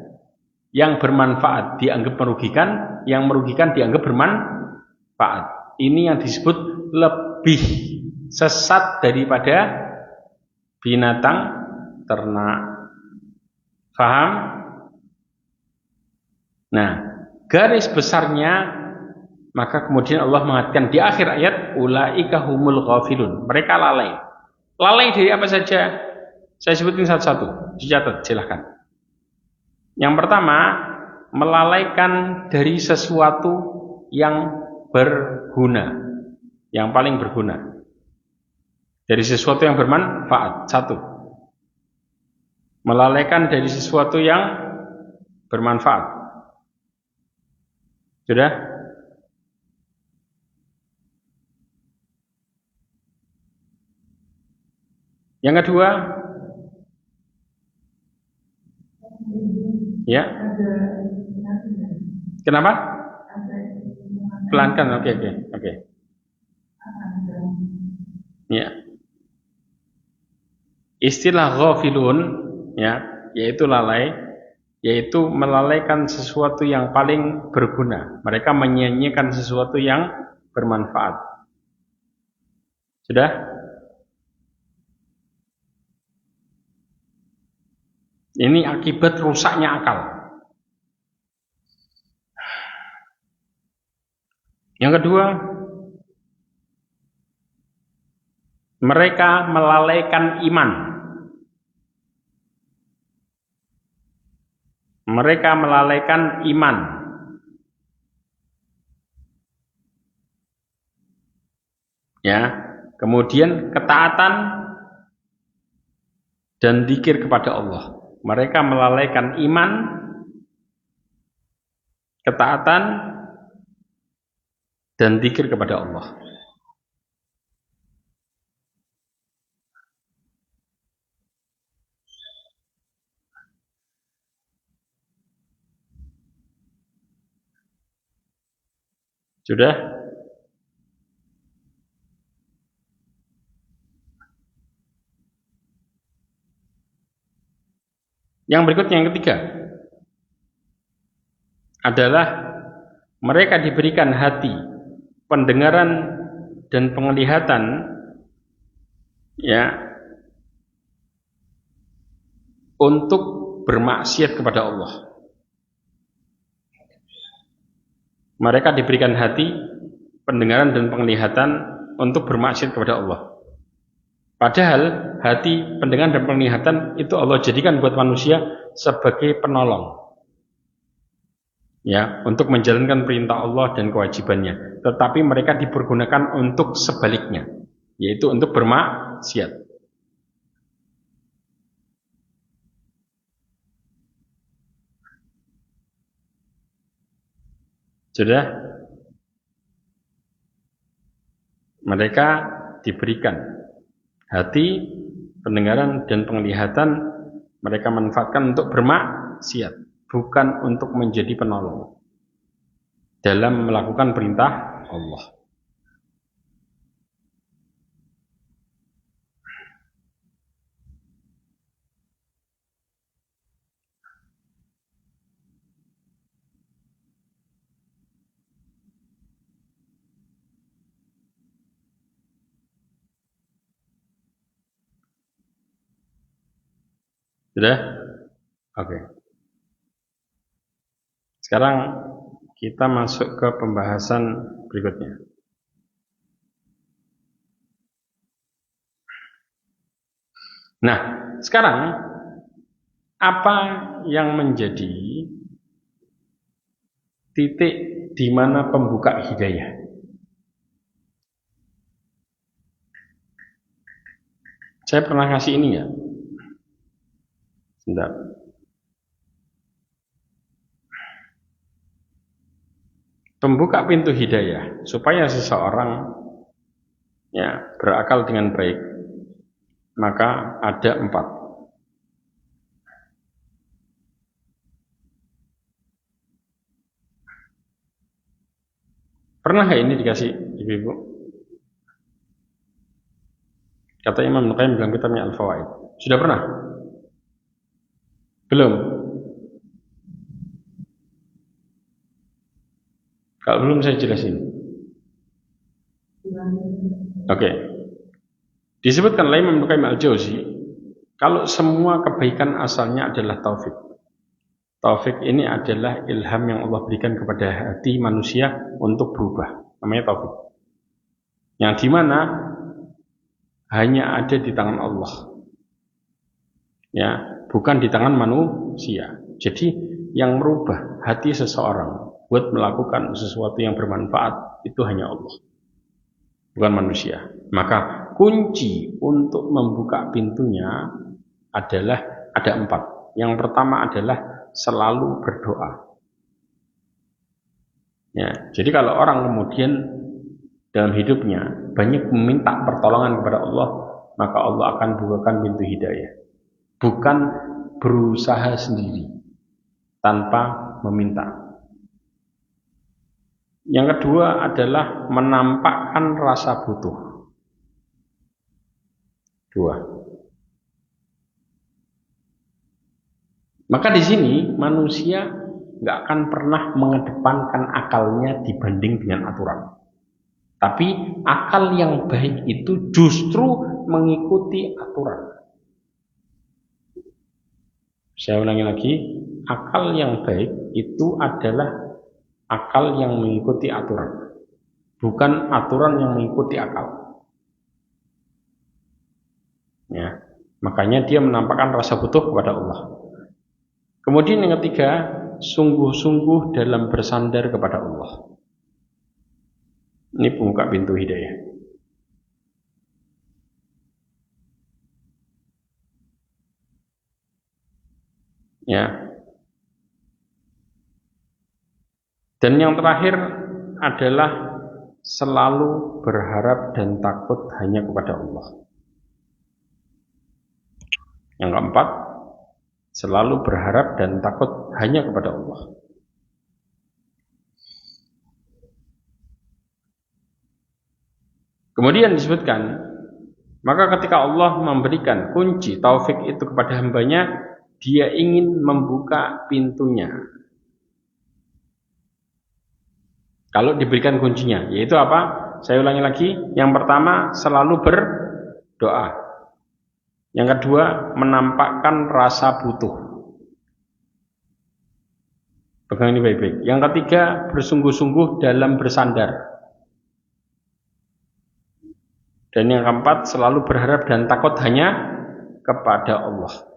Yang bermanfaat dianggap merugikan, yang merugikan dianggap bermanfaat. Ini yang disebut lebih sesat daripada binatang ternak. Paham? Nah, garis besarnya, maka kemudian Allah mengatakan di akhir ayat, ulaika humul ghafilun. Mereka lalai. Lalai dari apa saja? Saya sebutin satu-satu, dicatat silahkan. Yang pertama, melalaikan dari sesuatu yang berguna, yang paling berguna. Dari sesuatu yang bermanfaat, satu. Melalaikan dari sesuatu yang bermanfaat. Sudah? Yang kedua, ya. Kenapa? Pelankan, oke. Ya. Istilah ghafilun, ya, yaitu lalai, yaitu melalaikan sesuatu yang paling berguna. Mereka menyia-nyiakan sesuatu yang bermanfaat. Sudah? Ini akibat rusaknya akal. Yang kedua, mereka melalaikan iman. Mereka melalaikan iman. Ya, kemudian ketaatan dan zikir kepada Allah. Mereka melalaikan iman, ketaatan, dan zikir kepada Allah. Sudah? Yang berikutnya, yang ketiga, adalah mereka diberikan hati, pendengaran, dan penglihatan, ya, untuk bermaksiat kepada Allah. Mereka diberikan hati, pendengaran, dan penglihatan untuk bermaksiat kepada Allah. Padahal hati, pendengaran, dan penglihatan itu Allah jadikan buat manusia sebagai penolong, ya, untuk menjalankan perintah Allah dan kewajibannya. Tetapi mereka dipergunakan untuk sebaliknya, yaitu untuk bermaksiat. Sudah? Mereka diberikan hati, pendengaran, dan penglihatan, mereka manfaatkan untuk bermaksiat, bukan untuk menjadi penolong dalam melakukan perintah Allah. Sudah? Oke. Sekarang kita masuk ke pembahasan berikutnya. Nah, sekarang apa yang menjadi titik di mana pembuka hidayah? Saya pernah kasih ini ya. Sebentar. Pembuka pintu hidayah supaya seseorang, ya, berakal dengan baik, maka ada 4. Pernah nggak ini dikasih ibu-ibu? Kata Imam Ibnu Qayyim dalam kitabnya Al-Fawaid. Sudah pernah? Belum? Kalau belum saya jelasin. Oke. Disebutkan oleh Imam Ibnu Al-Jauzi, kalau semua kebaikan asalnya adalah taufik. Taufik ini adalah ilham yang Allah berikan kepada hati manusia untuk berubah. Namanya taufik. Yang dimana hanya ada di tangan Allah. Ya, bukan di tangan manusia. Jadi yang merubah hati seseorang buat melakukan sesuatu yang bermanfaat itu hanya Allah, bukan manusia. Maka kunci untuk membuka pintunya adalah ada 4. Yang pertama adalah selalu berdoa. Ya, jadi kalau orang kemudian dalam hidupnya banyak meminta pertolongan kepada Allah, maka Allah akan bukakan pintu hidayah. Bukan berusaha sendiri tanpa meminta. Yang kedua adalah menampakkan rasa butuh. 2. Maka di sini manusia nggak akan pernah mengedepankan akalnya dibanding dengan aturan. Tapi akal yang baik itu justru mengikuti aturan. Saya ulangi lagi, akal yang baik itu adalah akal yang mengikuti aturan, bukan aturan yang mengikuti akal. Ya, makanya dia menampakkan rasa butuh kepada Allah. Kemudian yang ketiga, sungguh-sungguh dalam bersandar kepada Allah. Ini pembuka pintu hidayah. Ya. Dan yang terakhir adalah selalu berharap dan takut hanya kepada Allah. Yang keempat, selalu berharap dan takut hanya kepada Allah. Kemudian disebutkan, maka ketika Allah memberikan kunci taufik itu kepada hambanya, dia ingin membuka pintunya. Kalau diberikan kuncinya, yaitu apa? Saya ulangi lagi. Yang pertama, selalu berdoa. Yang kedua, menampakkan rasa butuh. Pegang ini baik-baik. Yang ketiga, bersungguh-sungguh dalam bersandar. Dan yang keempat, selalu berharap dan takut hanya kepada Allah.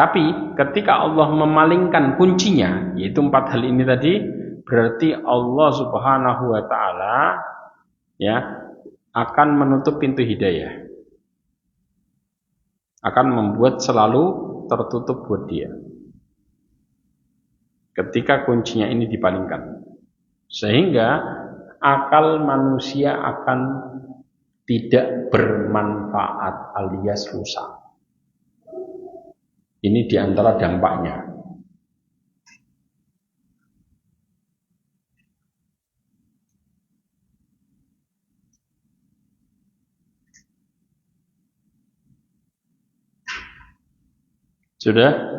Tapi ketika Allah memalingkan kuncinya, yaitu 4 hal ini tadi, berarti Allah Subhanahu wa taala ya akan menutup pintu hidayah. Akan membuat selalu tertutup buat dia. Ketika kuncinya ini dipalingkan. Sehingga akal manusia akan tidak bermanfaat alias rusak. Ini diantara dampaknya. Sudah?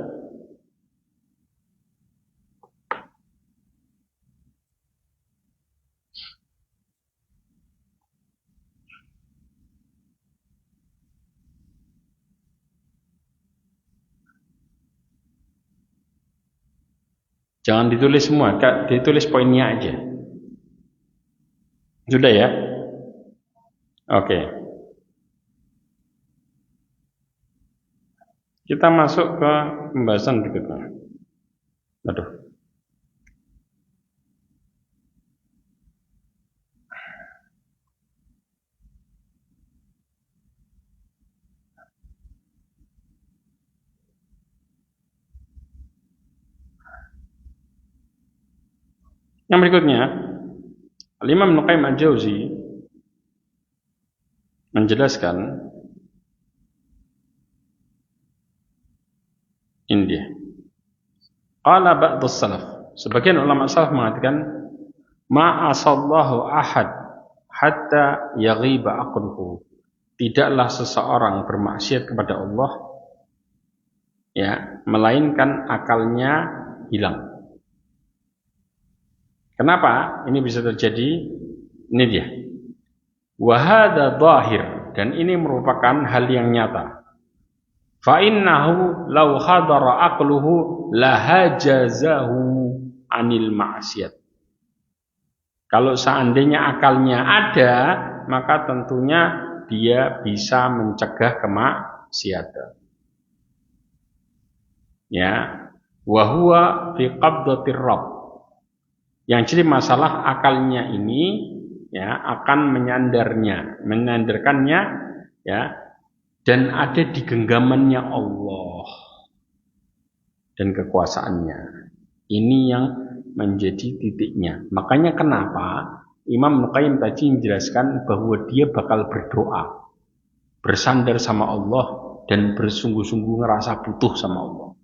Jangan ditulis semua, ditulis poinnya aja. Sudah ya? Oke. Kita masuk ke pembahasan berikutnya. Aduh. Yang berikutnya, Imam Ibnu Al-Jauzi menjelaskan ini dia. Qala ba'dus salaf. Sebagian ulama salaf mengatakan ma'asallahu ahad hatta yaghiba aqluhu. Tidaklah seseorang bermaksiat kepada Allah ya, melainkan akalnya hilang. Kenapa ini bisa terjadi? Ini dia. Wa hadza dhahir, dan ini merupakan hal yang nyata. Fa innahu law hadara aqluhu lahajazahu anil ma'siyat. Kalau seandainya akalnya ada, maka tentunya dia bisa mencegah kemaksiatan. Ya, wa huwa fi qabdatir rabb. Yang jadi masalah akalnya ini ya akan menyandarkannya ya, dan ada di genggamannya Allah dan kekuasaannya. Ini yang menjadi titiknya. Makanya kenapa Imam Al-Qayyim tadi menjelaskan bahwa dia bakal berdoa, bersandar sama Allah dan bersungguh-sungguh ngerasa butuh sama Allah.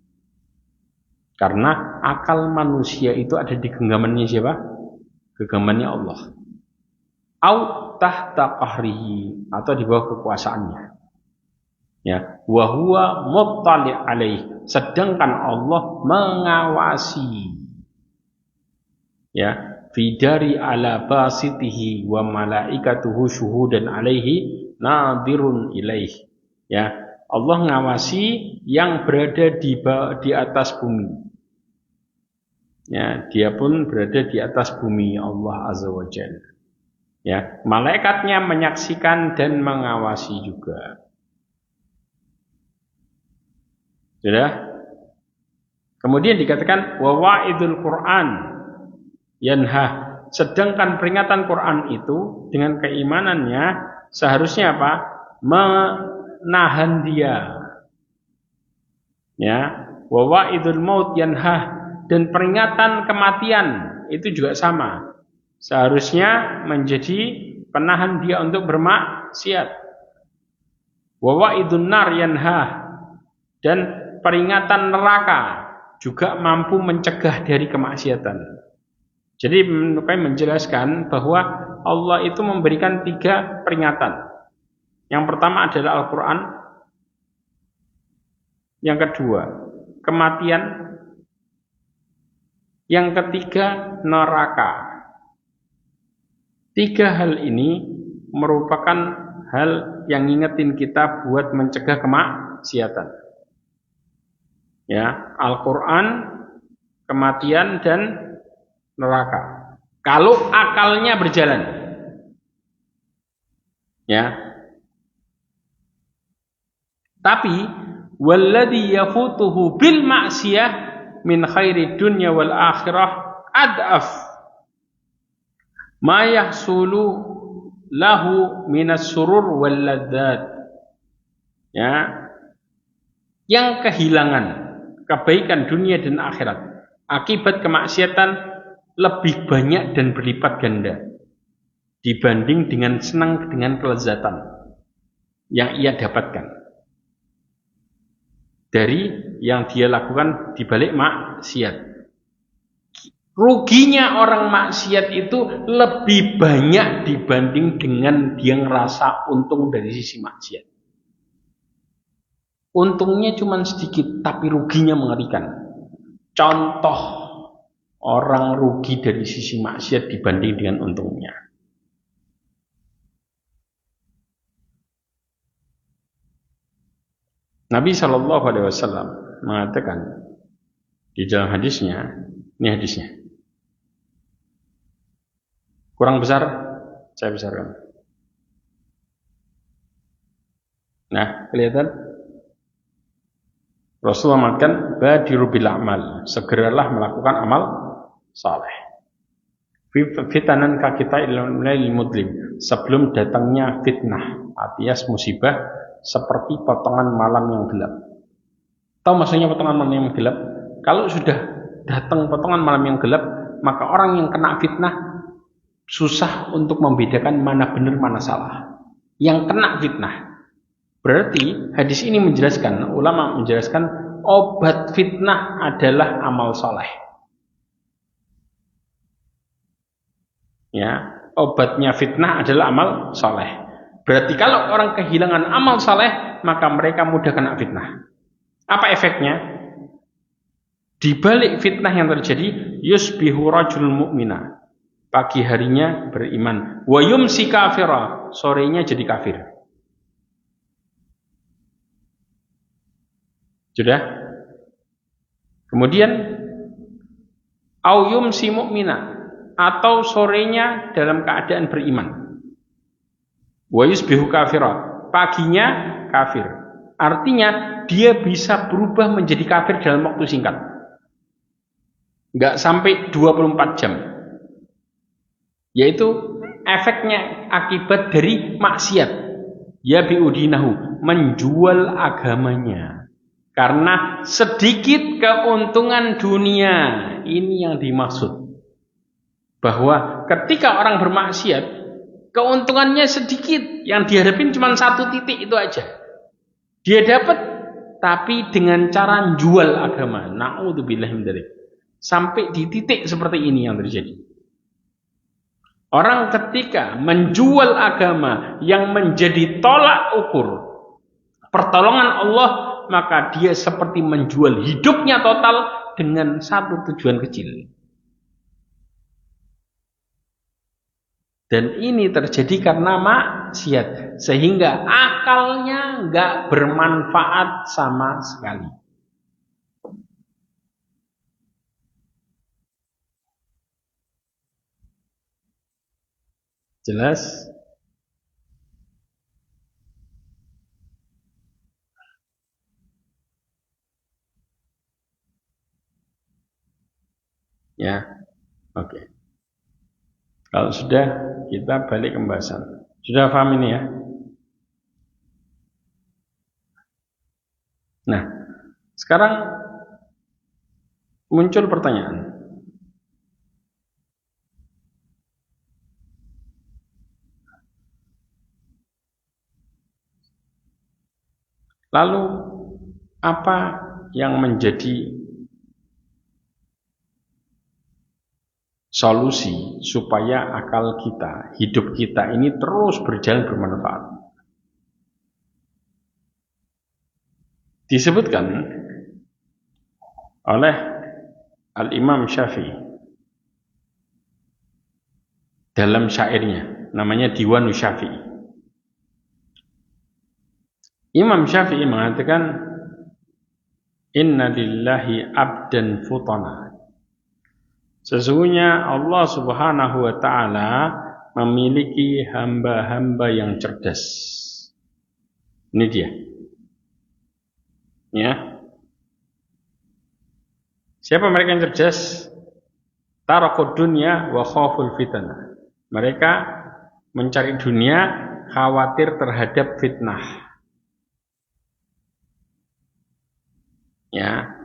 Karena akal manusia itu ada di genggamannya siapa? Genggamannya Allah. Au tahta qahrihi, atau di bawah kekuasaannya. Ya, wa huwa muttali' alaih, sedangkan Allah mengawasi. Ya, fidari ala basitihi wa malaikatuhu syuhudan alaihi nadirun ilaih. Ya, Allah ngawasi yang berada di atas bumi. Ya, dia pun berada di atas bumi Allah Azza wa Jalla. Ya, malaikatnya menyaksikan dan mengawasi juga. Sudah? Kemudian dikatakan wa wa'idul Qur'an yanha, sedangkan peringatan Quran itu dengan keimanannya seharusnya apa? Menahan dia. Ya, wa wa'idul maut yanha, dan peringatan kematian itu juga sama. Seharusnya menjadi penahan dia untuk bermaksiat. Wa wa'idun nar yanha, dan peringatan neraka juga mampu mencegah dari kemaksiatan. Jadi menjelaskan bahwa Allah itu memberikan 3 peringatan. Yang pertama adalah Al-Quran. Yang kedua, kematian. Yang ketiga, neraka. 3 hal ini merupakan hal yang ngingetin kita buat mencegah kemaksiatan. Ya, Al-Quran, kematian, dan neraka. Kalau akalnya berjalan, ya. Tapi walladhi yafutuhu bil ma'siyah min khairi dunya wal akhirah ad'af ma yahsulu lahu minas surur wal ladzat. Ya, yang kehilangan kebaikan dunia dan akhirat akibat kemaksiatan lebih banyak dan berlipat ganda dibanding dengan senang dengan kelezatan yang ia dapatkan dari yang dia lakukan di balik maksiat. Ruginya orang maksiat itu lebih banyak dibanding dengan dia ngerasa untung dari sisi maksiat. Untungnya cuma sedikit, tapi ruginya mengerikan. Contoh orang rugi dari sisi maksiat dibanding dengan untungnya. Nabi SAW mengatakan di dalam hadisnya, ini hadisnya. Kurang besar, saya besarkan. Nah, kelihatan? Rasulullah mengatakan, badiru bil a'mal, segeralah melakukan amal saleh. Fitanan kita ilal mudlim, sebelum datangnya fitnah, alias musibah seperti potongan malam yang gelap. Tahu maksudnya potongan malam yang gelap? Kalau sudah datang potongan malam yang gelap, maka orang yang kena fitnah susah untuk membedakan mana benar mana salah. Yang kena fitnah. Berarti hadis ini menjelaskan, ulama menjelaskan obat fitnah adalah amal soleh. Ya, obatnya fitnah adalah amal soleh. Berarti kalau orang kehilangan amal soleh, maka mereka mudah kena fitnah. Apa efeknya? Di balik fitnah yang terjadi, yusbihu rajul mu'mina. pagi harinya beriman. Wa yumsi kafira, sorenya jadi kafir. Sudah? Kemudian au yumsi mu'mina, atau sorenya dalam keadaan beriman. Wa yusbihu kafira, paginya kafir. Artinya dia bisa berubah menjadi kafir dalam waktu singkat. Enggak sampai 24 jam. Yaitu efeknya akibat dari maksiat. Ya biudinahu, menjual agamanya. Karena sedikit keuntungan dunia. Ini yang dimaksud. Bahwa ketika orang bermaksiat, keuntungannya sedikit. Yang dihadapin cuma satu titik itu aja. Dia dapat, tapi dengan cara jual agama. Na'udzubillah min dzalik. Sampai di titik seperti ini yang terjadi. Orang ketika menjual agama yang menjadi tolak ukur pertolongan Allah, maka dia seperti menjual hidupnya total dengan satu tujuan kecil. Dan ini terjadi karena maksiat, sehingga akalnya nggak bermanfaat sama sekali. Jelas? Ya, oke. Kalau sudah, kita balik ke pembahasan. Sudah paham ini ya? Nah, sekarang muncul pertanyaan. Lalu, apa yang menjadi solusi supaya akal kita, hidup kita ini terus berjalan bermanfaat? Disebutkan oleh Al-Imam Syafi'i dalam syairnya, namanya Diwan Syafi'i. Imam Syafi'i mengatakan, Inna lillahi abdan futana. Sesungguhnya Allah Subhanahu wa ta'ala memiliki hamba-hamba yang cerdas. Ini dia. Ya. Siapa mereka yang cerdas? Tarakud dunya wa khaful fitnah. Mereka mencari dunia, khawatir terhadap fitnah. Ya.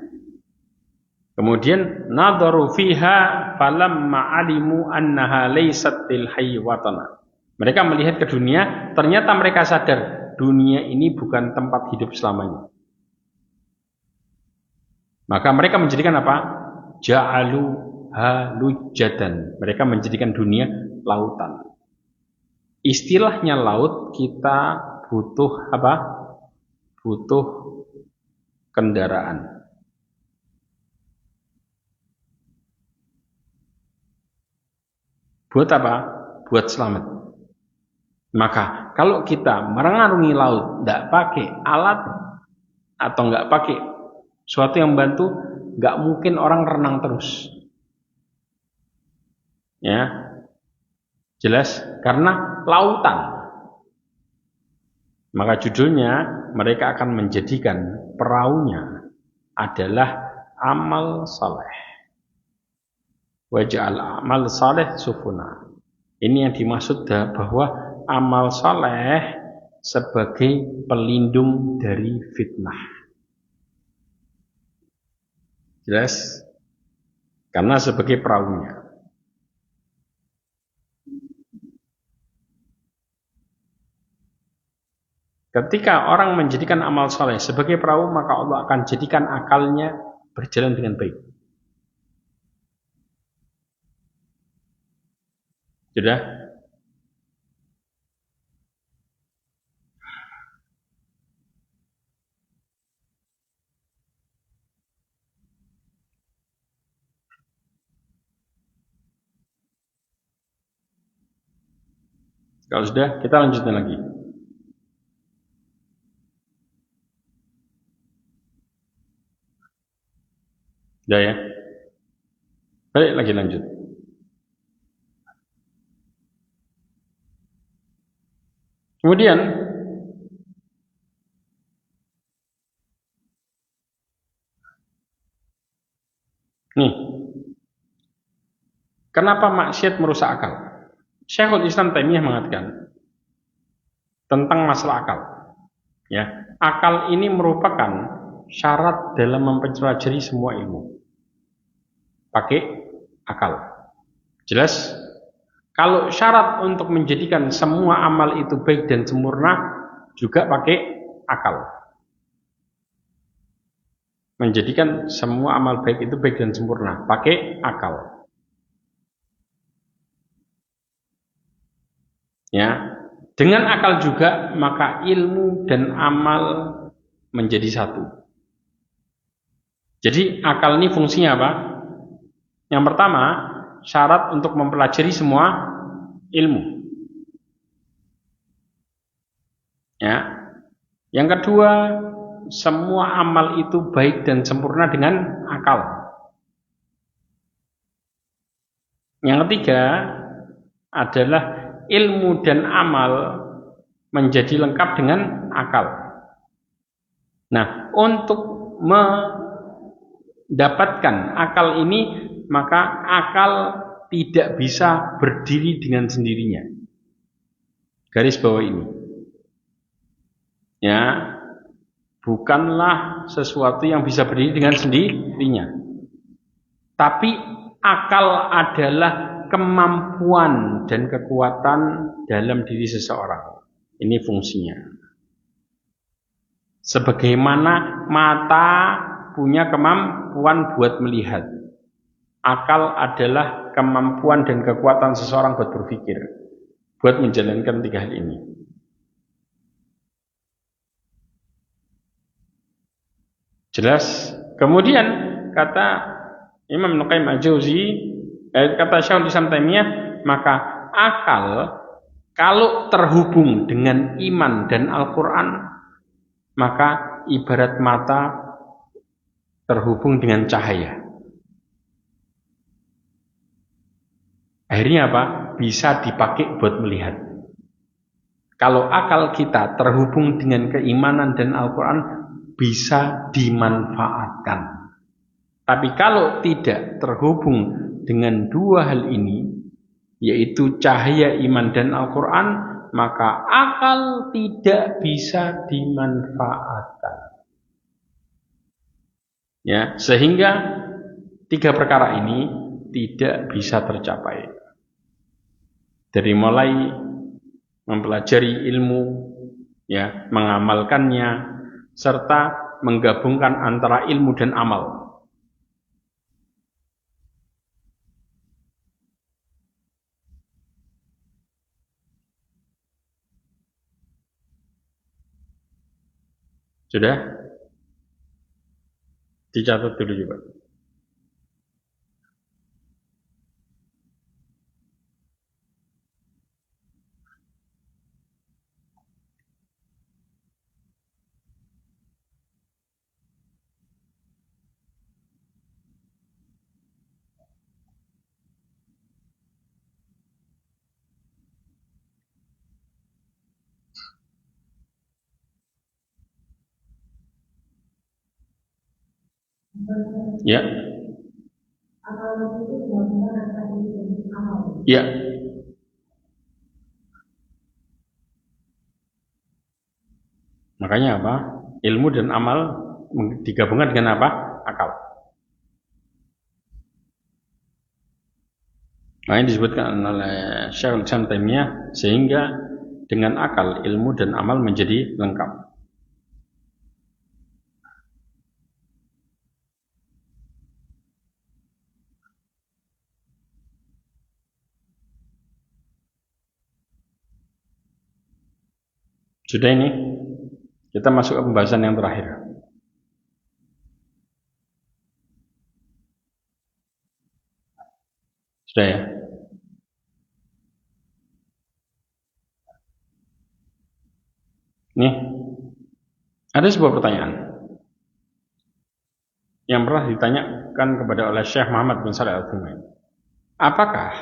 Kemudian nadharu fiha falamma alimu annaha laysat til hayy watana. Mereka melihat ke dunia, ternyata mereka sadar dunia ini bukan tempat hidup selamanya. Maka mereka menjadikan apa? Ja'alu halujatan. Mereka menjadikan dunia lautan. Istilahnya laut, kita butuh apa? Butuh kendaraan. Buat apa? Buat selamat. Maka kalau kita mengarungi laut, tidak pakai alat atau nggak pakai suatu yang membantu, nggak mungkin orang renang terus. Ya, jelas, karena lautan. Maka judulnya mereka akan menjadikan perahunya adalah amal saleh. Waj'al amal saleh sufuna. Ini yang dimaksud bahwa amal saleh sebagai pelindung dari fitnah. Jelas? Karena sebagai perahunya. Ketika orang menjadikan amal saleh sebagai perahu, maka Allah akan jadikan akalnya berjalan dengan baik. Sudah? Kalau sudah, kita lanjutkan lagi. Sudah ya? Balik lagi lanjut. Kemudian nih, kenapa maksiat merusak akal? Syekhul Islam Taimiyah mengatakan tentang masalah akal. Ya, akal ini merupakan syarat dalam mempelajari semua ilmu. Pakai akal. Jelas? Kalau syarat untuk menjadikan semua amal itu baik dan sempurna juga pakai akal. Menjadikan semua amal baik itu baik dan sempurna pakai akal. Ya, dengan akal juga maka ilmu dan amal menjadi satu. Jadi akal ini fungsinya apa? Yang pertama, syarat untuk mempelajari semua ilmu. Ya. Yang kedua, semua amal itu baik dan sempurna dengan akal. Yang ketiga adalah ilmu dan amal menjadi lengkap dengan akal. Nah, untuk mendapatkan akal ini, maka akal tidak bisa berdiri dengan sendirinya. Garis bawah ini. Ya, bukanlah sesuatu yang bisa berdiri dengan sendirinya. Tapi akal adalah kemampuan dan kekuatan dalam diri seseorang. Ini fungsinya. Sebagaimana mata punya kemampuan buat melihat, akal adalah kemampuan dan kekuatan seseorang buat berpikir, buat menjalankan tiga hal ini. Jelas? Kemudian kata Imam Ibnu Qayyim Al-Jauzi, kata Syekhul Islam Taimiyah, maka akal kalau terhubung dengan iman dan Al-Quran, maka ibarat mata terhubung dengan cahaya. Akhirnya apa? Bisa dipakai buat melihat. Kalau akal kita terhubung dengan keimanan dan Al-Quran, bisa dimanfaatkan. Tapi kalau tidak terhubung dengan dua hal ini, yaitu cahaya iman dan Al-Quran, maka akal tidak bisa dimanfaatkan. Ya, sehingga tiga perkara ini tidak bisa tercapai. Dari mulai mempelajari ilmu, ya, mengamalkannya, serta menggabungkan antara ilmu dan amal. Sudah? Dicatat dulu juga. Ya. Ya. Makanya apa? Ilmu dan amal digabungkan dengan apa? Akal. Nah, ini disebutkan oleh Syekhul Islam Taimiyah, sehingga dengan akal, ilmu dan amal menjadi lengkap. Sudah ini, kita masuk ke pembahasan yang terakhir. Sudah ya? Nih, ada sebuah pertanyaan yang pernah ditanyakan kepada oleh Syekh Muhammad bin Shalih Al-Utsaimin. Apakah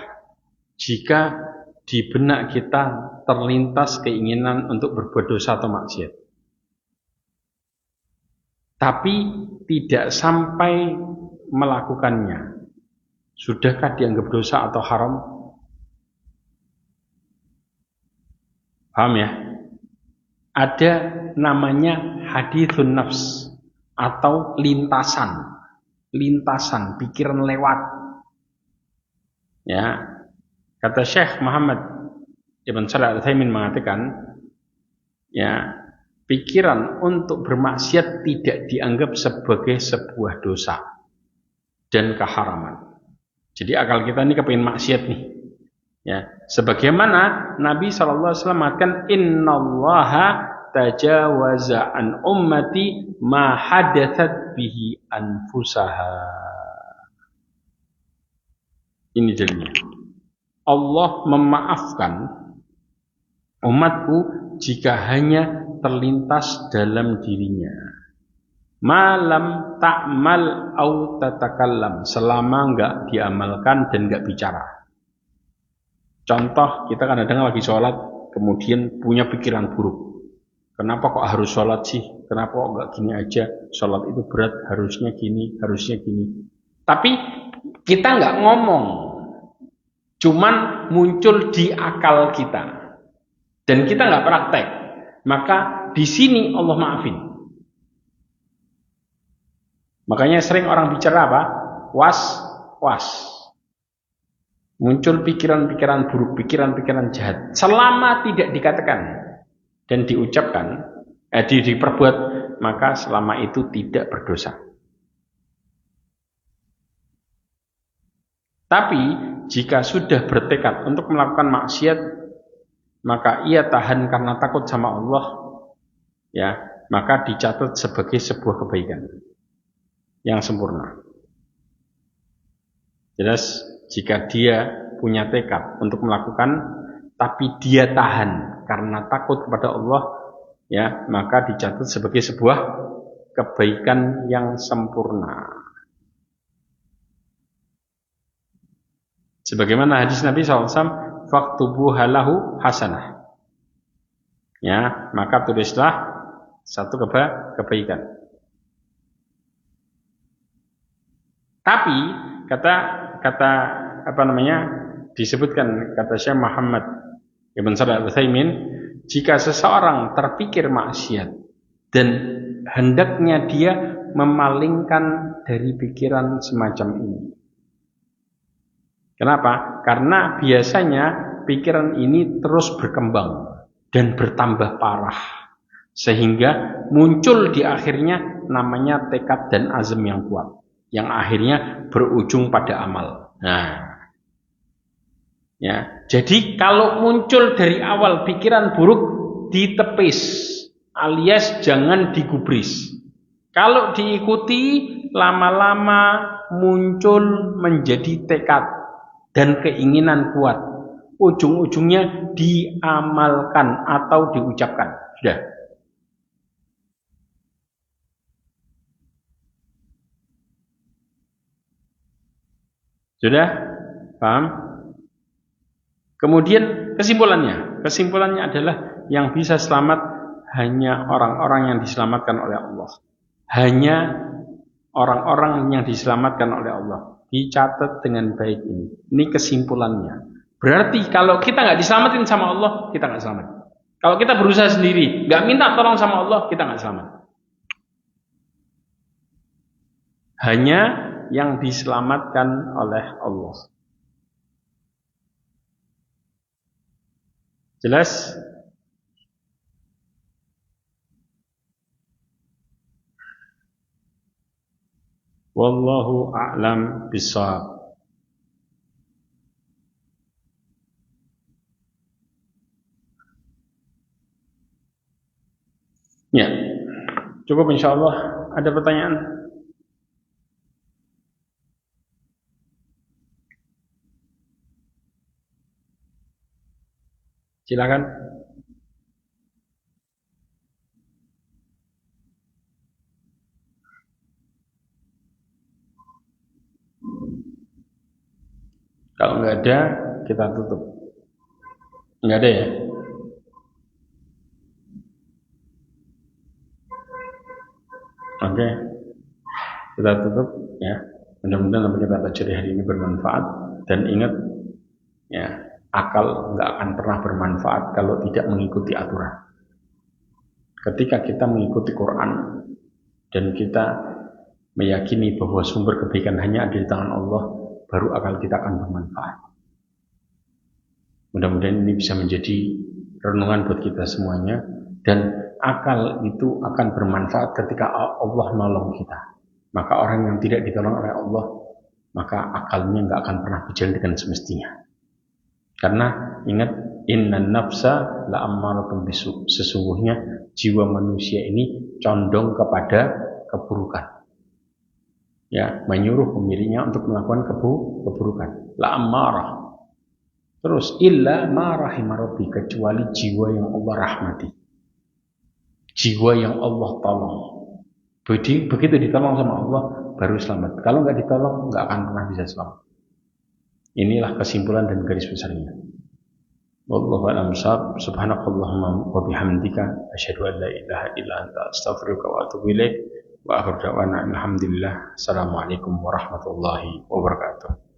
jika di benak kita terlintas keinginan untuk berbuat dosa atau maksiat, tapi tidak sampai melakukannya, sudahkah dianggap dosa atau haram? Paham ya? Ada namanya hadithun nafs atau lintasan pikiran lewat. Ya, kata Syekh Muhammad Ibn Shalih Al-Utsaimin mengatakan, ya, pikiran untuk bermaksiat tidak dianggap sebagai sebuah dosa dan keharaman. Jadi akal kita ini kepingin maksiat nih. Ya, sebagaimana Nabi SAW mengatakan, innallaha tajawaza an ummati ma hadatsat bihi anfusaha. Ini jadinya Allah memaafkan umatku jika hanya terlintas dalam dirinya. Malam ta'mal au tatakallam, selama enggak diamalkan dan enggak bicara. Contoh, kita kadang-kadang lagi sholat, kemudian punya pikiran buruk. Kenapa kok harus sholat sih? Kenapa kok enggak gini aja? Sholat itu berat, harusnya gini, harusnya gini. Tapi kita enggak ngomong, cuman muncul di akal kita. Dan kita enggak praktek. Maka di sini Allah maafin. Makanya sering orang bicara apa? Was. Muncul pikiran-pikiran buruk, pikiran-pikiran jahat. Selama tidak dikatakan dan diucapkan, diperbuat, maka selama itu tidak berdosa. Tapi jika sudah bertekad untuk melakukan maksiat, maka ia tahan karena takut sama Allah, ya, maka dicatat sebagai sebuah kebaikan yang sempurna. Jelas, jika dia punya tekad untuk melakukan, tapi dia tahan karena takut kepada Allah, ya, maka dicatat sebagai sebuah kebaikan yang sempurna. Sebagaimana hadis Nabi SAW, faktubuha lahu hasanah. Ya, maka tulislah satu kebaikan. Tapi disebutkan kata Syekh Muhammad Ibn Shalih Al-Utsaimin, jika seseorang terpikir maksiat dan hendaknya dia memalingkan dari pikiran semacam ini. Kenapa? Karena biasanya pikiran ini terus berkembang dan bertambah parah, sehingga muncul di akhirnya namanya tekad dan azam yang kuat, yang akhirnya berujung pada amal. Nah, ya, jadi kalau muncul dari awal pikiran buruk, ditepis alias jangan digubris. Kalau diikuti, lama-lama muncul menjadi tekad dan keinginan kuat. Ujung-ujungnya diamalkan atau diucapkan. Sudah. Sudah? Paham? Kemudian kesimpulannya adalah yang bisa selamat hanya orang-orang yang diselamatkan oleh Allah. Hanya orang-orang yang diselamatkan oleh Allah. Dicatat dengan baik ini. Ini kesimpulannya. Berarti kalau kita nggak diselamatin sama Allah, kita nggak selamat. Kalau kita berusaha sendiri, nggak minta tolong sama Allah, kita nggak selamat. Hanya yang diselamatkan oleh Allah. Jelas? Wallahu a'lam bishawab. Ya, cukup insyaallah. Ada pertanyaan? Silakan. ada, kita tutup. Enggak ada ya? Oke, kita tutup ya. Mudah-mudahan apa kita belajar hari ini bermanfaat, dan ingat ya, akal nggak akan pernah bermanfaat kalau tidak mengikuti aturan. Ketika kita mengikuti Quran dan kita meyakini bahwa sumber kebaikan hanya ada di tangan Allah, baru akal kita akan bermanfaat. Mudah-mudahan ini bisa menjadi renungan buat kita semuanya, dan akal itu akan bermanfaat ketika Allah nolong kita. Maka orang yang tidak ditolong oleh Allah, maka akalnya nggak akan pernah berjalan dengan semestinya. Karena ingat, innan nafsa la'ammaratun bisu, sesungguhnya jiwa manusia ini condong kepada keburukan. Ya, menyuruh pemiliknya untuk melakukan keburukan. La'ammarah. Terus illa ma rahima rabbi, kecuali jiwa yang Allah rahmati. Jiwa yang Allah tolong. Begitu ditolong sama Allah baru selamat. Kalau nggak ditolong nggak akan pernah bisa selamat. Inilah kesimpulan dan garis besarnya. Wallahu a'lam bishawab. Subhanakallahumma wa bihamdika asyhadu an la ilaha illa anta astaghfiruka wa atubu ilaik. Wa akhiru da'wana alhamdulillah. Assalamualaikum warahmatullahi wabarakatuh.